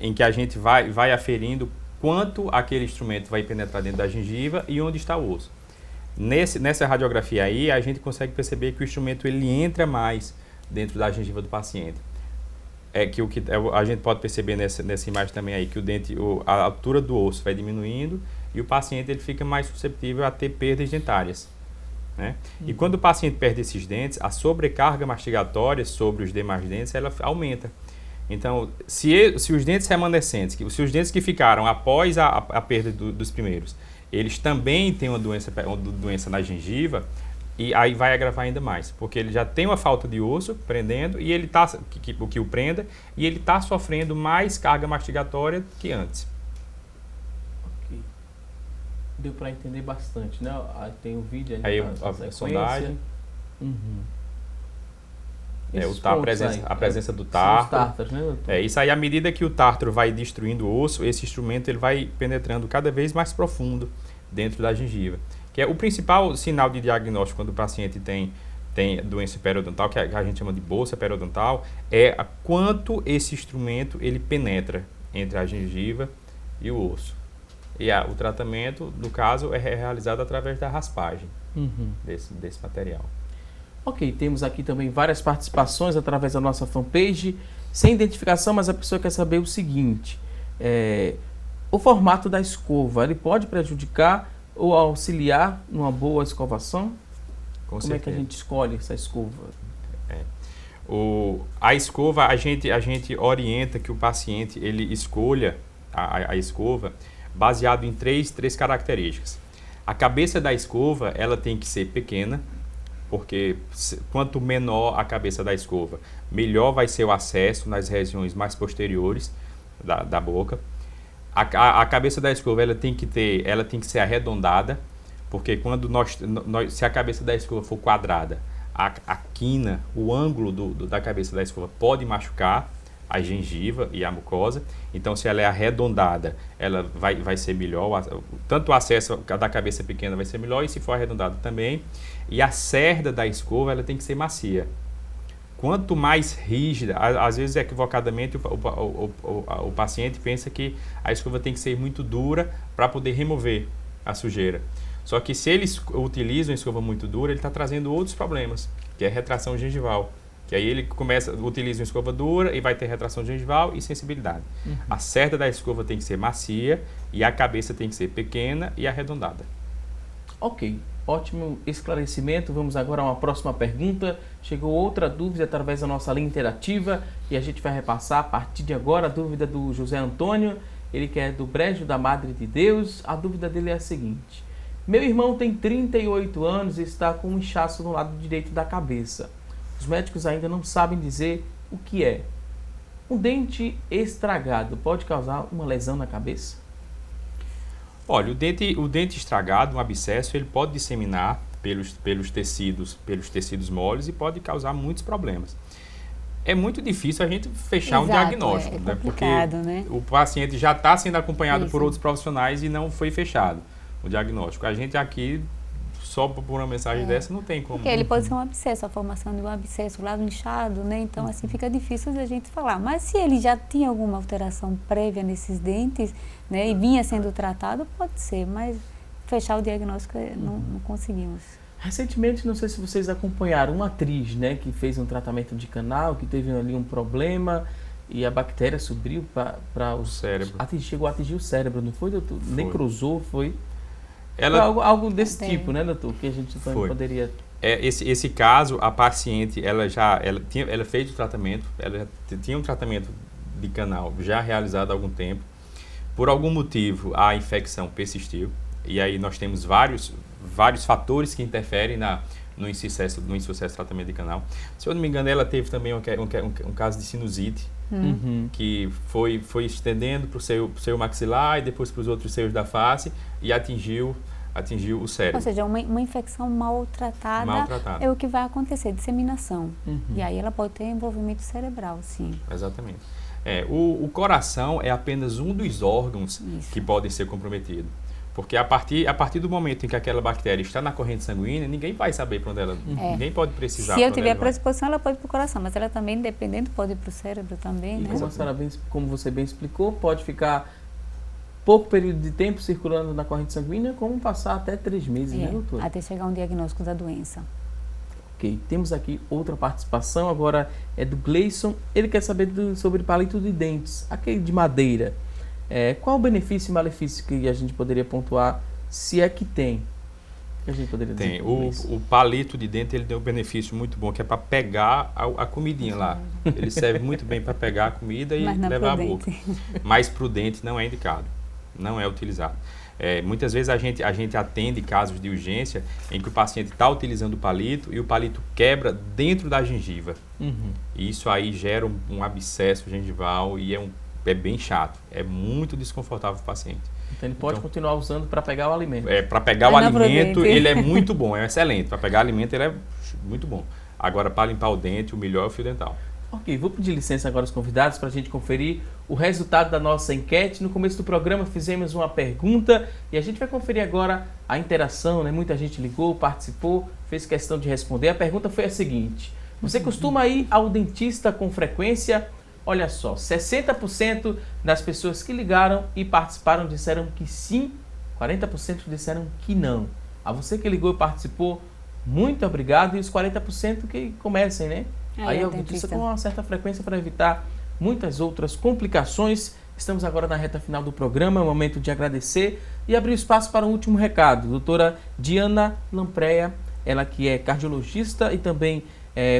em que a gente vai aferindo quanto aquele instrumento vai penetrar dentro da gengiva e onde está o osso. Nessa radiografia aí, a gente consegue perceber que o instrumento ele entra mais dentro da gengiva do paciente. A gente pode perceber nessa imagem também aí que o dente, a altura do osso vai diminuindo e o paciente ele fica mais suscetível a ter perdas dentárias, né? E quando o paciente perde esses dentes, a sobrecarga mastigatória sobre os demais dentes ela aumenta. Então, se os dentes remanescentes, se os dentes que ficaram após a perda dos primeiros, eles também têm uma doença na gengiva, e aí vai agravar ainda mais, porque ele já tem uma falta de osso prendendo, e ele que o prenda, e ele está sofrendo mais carga mastigatória que antes. Ok. Deu para entender bastante, né? Tem um vídeo aí a sondagem. Uhum. A presença do tártaro. tártaro. Tártaros, né, doutor? Isso aí, à medida que o tártaro vai destruindo o osso, esse instrumento ele vai penetrando cada vez mais profundo dentro da gengiva. Que é o principal sinal de diagnóstico quando o paciente tem doença periodontal, que a gente chama de bolsa periodontal, é quanto esse instrumento ele penetra entre a gengiva e o osso. E o tratamento, no caso, é realizado através da raspagem desse material. Ok, temos aqui também várias participações através da nossa fanpage, sem identificação, mas a pessoa quer saber o seguinte, o formato da escova, ele pode prejudicar ou auxiliar numa boa escovação? Como é que a gente escolhe essa escova? A escova, a gente orienta que o paciente ele escolha a escova baseado em três características. A cabeça da escova, ela tem que ser pequena, porque quanto menor a cabeça da escova, melhor vai ser o acesso nas regiões mais posteriores da boca. A cabeça da escova ela tem que ser arredondada, porque quando se a cabeça da escova for quadrada, a quina, o ângulo da cabeça da escova pode machucar a gengiva e a mucosa. Então, se ela é arredondada, ela vai ser melhor, tanto o acesso da cabeça pequena vai ser melhor, e se for arredondada também. E a cerda da escova ela tem que ser macia. Quanto mais rígida, às vezes equivocadamente o paciente pensa que a escova tem que ser muito dura para poder remover a sujeira. Só que se eles utilizam a escova muito dura, ele está trazendo outros problemas, que é retração gengival. Que aí ele utiliza uma escova dura e vai ter retração gengival e sensibilidade. A cerda da escova tem que ser macia e a cabeça tem que ser pequena e arredondada. Ok. Ótimo esclarecimento. Vamos agora a uma próxima pergunta. Chegou outra dúvida através da nossa linha interativa e a gente vai repassar a partir de agora a dúvida do José Antônio. Ele que é do Brejo da Madre de Deus. A dúvida dele é a seguinte. Meu irmão tem 38 anos e está com um inchaço no lado direito da cabeça. Os médicos ainda não sabem dizer o que é. Um dente estragado pode causar uma lesão na cabeça? Olha, o dente estragado, um abscesso, ele pode disseminar pelos tecidos moles e pode causar muitos problemas. É muito difícil a gente fechar um diagnóstico, né? Porque né? o paciente já está sendo acompanhado por outros profissionais e não foi fechado o diagnóstico. A gente aqui, só por uma mensagem dessa, não tem como. Porque ele pode ser um abscesso, a formação de um abscesso lá no inchado, né? Então, assim, fica difícil de a gente falar. Mas se ele já tinha alguma alteração prévia nesses dentes, né? E vinha sendo tratado, pode ser. Mas fechar o diagnóstico não conseguimos. Recentemente, não sei se vocês acompanharam uma atriz, né? Que fez um tratamento de canal, que teve ali um problema e a bactéria subiu para o cérebro. Chegou a atingir o cérebro, não foi, doutor? Foi. Necrosou, foi? Ela... Algo desse tipo, né, doutor? Que a gente poderia... Esse caso, a paciente, ela fez o tratamento, ela já tinha um tratamento de canal já realizado há algum tempo. Por algum motivo, a infecção persistiu. E aí nós temos vários fatores que interferem no insucesso do tratamento de canal. Se eu não me engano, ela teve também um caso de sinusite que foi estendendo para o seio maxilar e depois para os outros seios da face e atingiu o cérebro. Ou seja, uma infecção maltratada é o que vai acontecer, disseminação. E aí ela pode ter envolvimento cerebral, sim. Exatamente. O coração é apenas um dos órgãos que podem ser comprometidos. Porque a partir do momento em que aquela bactéria está na corrente sanguínea, ninguém vai saber para onde ela... Ninguém pode precisar. Se eu tiver predisposição, ela pode ir para o coração, mas ela também, dependendo, pode ir para o cérebro também, né? Como você bem explicou, pode ficar pouco período de tempo circulando na corrente sanguínea, como passar até 3 meses, né, doutora? Até chegar um diagnóstico da doença. Ok, temos aqui outra participação, agora é do Gleison. Ele quer saber sobre palito de dentes, aquele de madeira. Qual o benefício e malefício que a gente poderia pontuar, se é que tem? Que a gente poderia dizer? Tem. O palito de dente, ele tem um benefício muito bom, que é para pegar a comidinha lá. Ele serve muito bem para pegar a comida e levar à boca. Mas para o dente não é indicado, não é utilizado. Muitas vezes a gente atende casos de urgência em que o paciente está utilizando o palito e o palito quebra dentro da gengiva. E isso aí gera um abscesso gengival e é bem chato, é muito desconfortável para o paciente. Então ele pode continuar usando para pegar o alimento. Para pegar o alimento, ele é muito bom, é excelente. Para pegar alimento, ele é muito bom. Agora, para limpar o dente, o melhor é o fio dental. Ok, vou pedir licença agora aos convidados para a gente conferir o resultado da nossa enquete. No começo do programa fizemos uma pergunta e a gente vai conferir agora a interação, né? Muita gente ligou, participou, fez questão de responder. A pergunta foi a seguinte: você costuma ir ao dentista com frequência? Olha só, 60% das pessoas que ligaram e participaram disseram que sim, 40% disseram que não. A você que ligou e participou, muito obrigado. E os 40% que comecem, né? Aí ao dentista com uma certa frequência para evitar muitas outras complicações. Estamos agora na reta final do programa, é o momento de agradecer e abrir espaço para um último recado. Doutora Diana Lampreia, ela que é cardiologista e também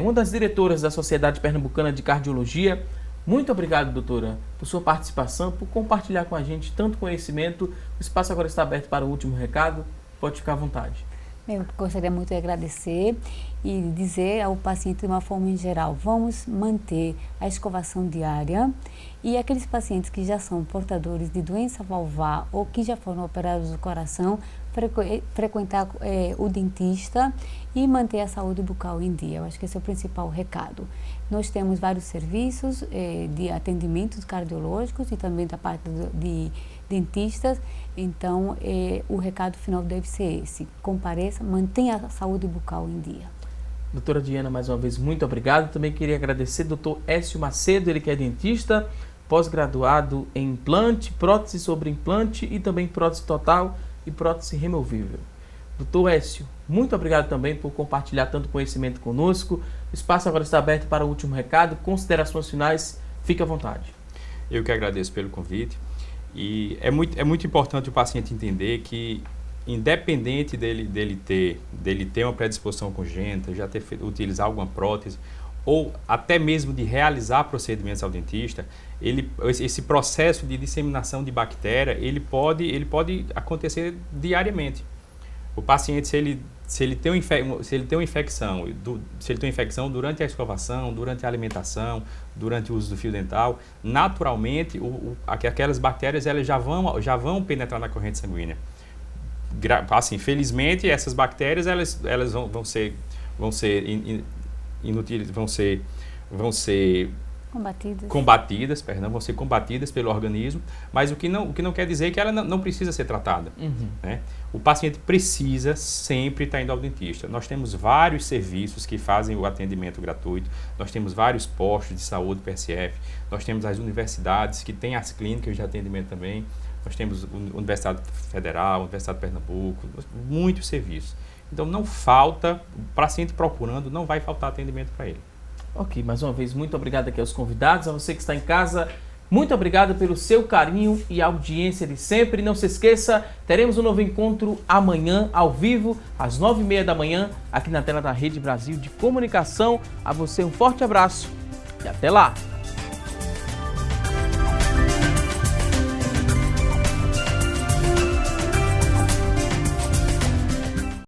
uma das diretoras da Sociedade Pernambucana de Cardiologia. Muito obrigado, doutora, por sua participação, por compartilhar com a gente tanto conhecimento. O espaço agora está aberto para o último recado. Pode ficar à vontade. Eu gostaria muito de agradecer e dizer ao paciente de uma forma em geral, vamos manter a escovação diária e aqueles pacientes que já são portadores de doença valvar ou que já foram operados do coração, frequentar o dentista e manter a saúde bucal em dia. Eu acho que esse é o principal recado. Nós temos vários serviços de atendimentos cardiológicos e também da parte de dentistas, então o recado final deve ser esse: compareça, mantenha a saúde bucal em dia. Doutora Diana, mais uma vez, muito obrigado. Também queria agradecer ao doutor Écio Macedo, ele que é dentista, pós-graduado em implante, prótese sobre implante e também prótese total e prótese removível. Doutor Écio, muito obrigado também por compartilhar tanto conhecimento conosco. O espaço agora está aberto para o último recado. Considerações finais, fique à vontade. Eu que agradeço pelo convite. E é muito importante o paciente entender que, independente dele ter uma predisposição congênita, já utilizar alguma prótese, ou até mesmo de realizar procedimentos ao dentista, esse processo de disseminação de bactéria, ele pode acontecer diariamente. O paciente, se ele tem uma infecção durante a escovação, durante a alimentação, durante o uso do fio dental, naturalmente aquelas bactérias elas já vão penetrar na corrente sanguínea. Assim, felizmente essas bactérias elas vão ser inúteis, vão ser combatidas pelo organismo, mas o que não quer dizer que ela não precisa ser tratada. Né? O paciente precisa sempre estar indo ao dentista. Nós temos vários serviços que fazem o atendimento gratuito, nós temos vários postos de saúde PSF, nós temos as universidades que têm as clínicas de atendimento também, nós temos a Universidade Federal, a Universidade de Pernambuco, muitos serviços. Então não falta, o paciente procurando, não vai faltar atendimento para ele. Ok, mais uma vez, muito obrigado aqui aos convidados, a você que está em casa, muito obrigado pelo seu carinho e audiência de sempre. Não se esqueça, teremos um novo encontro amanhã, ao vivo, às 9h30 da manhã, aqui na tela da Rede Brasil de Comunicação. A você um forte abraço e até lá!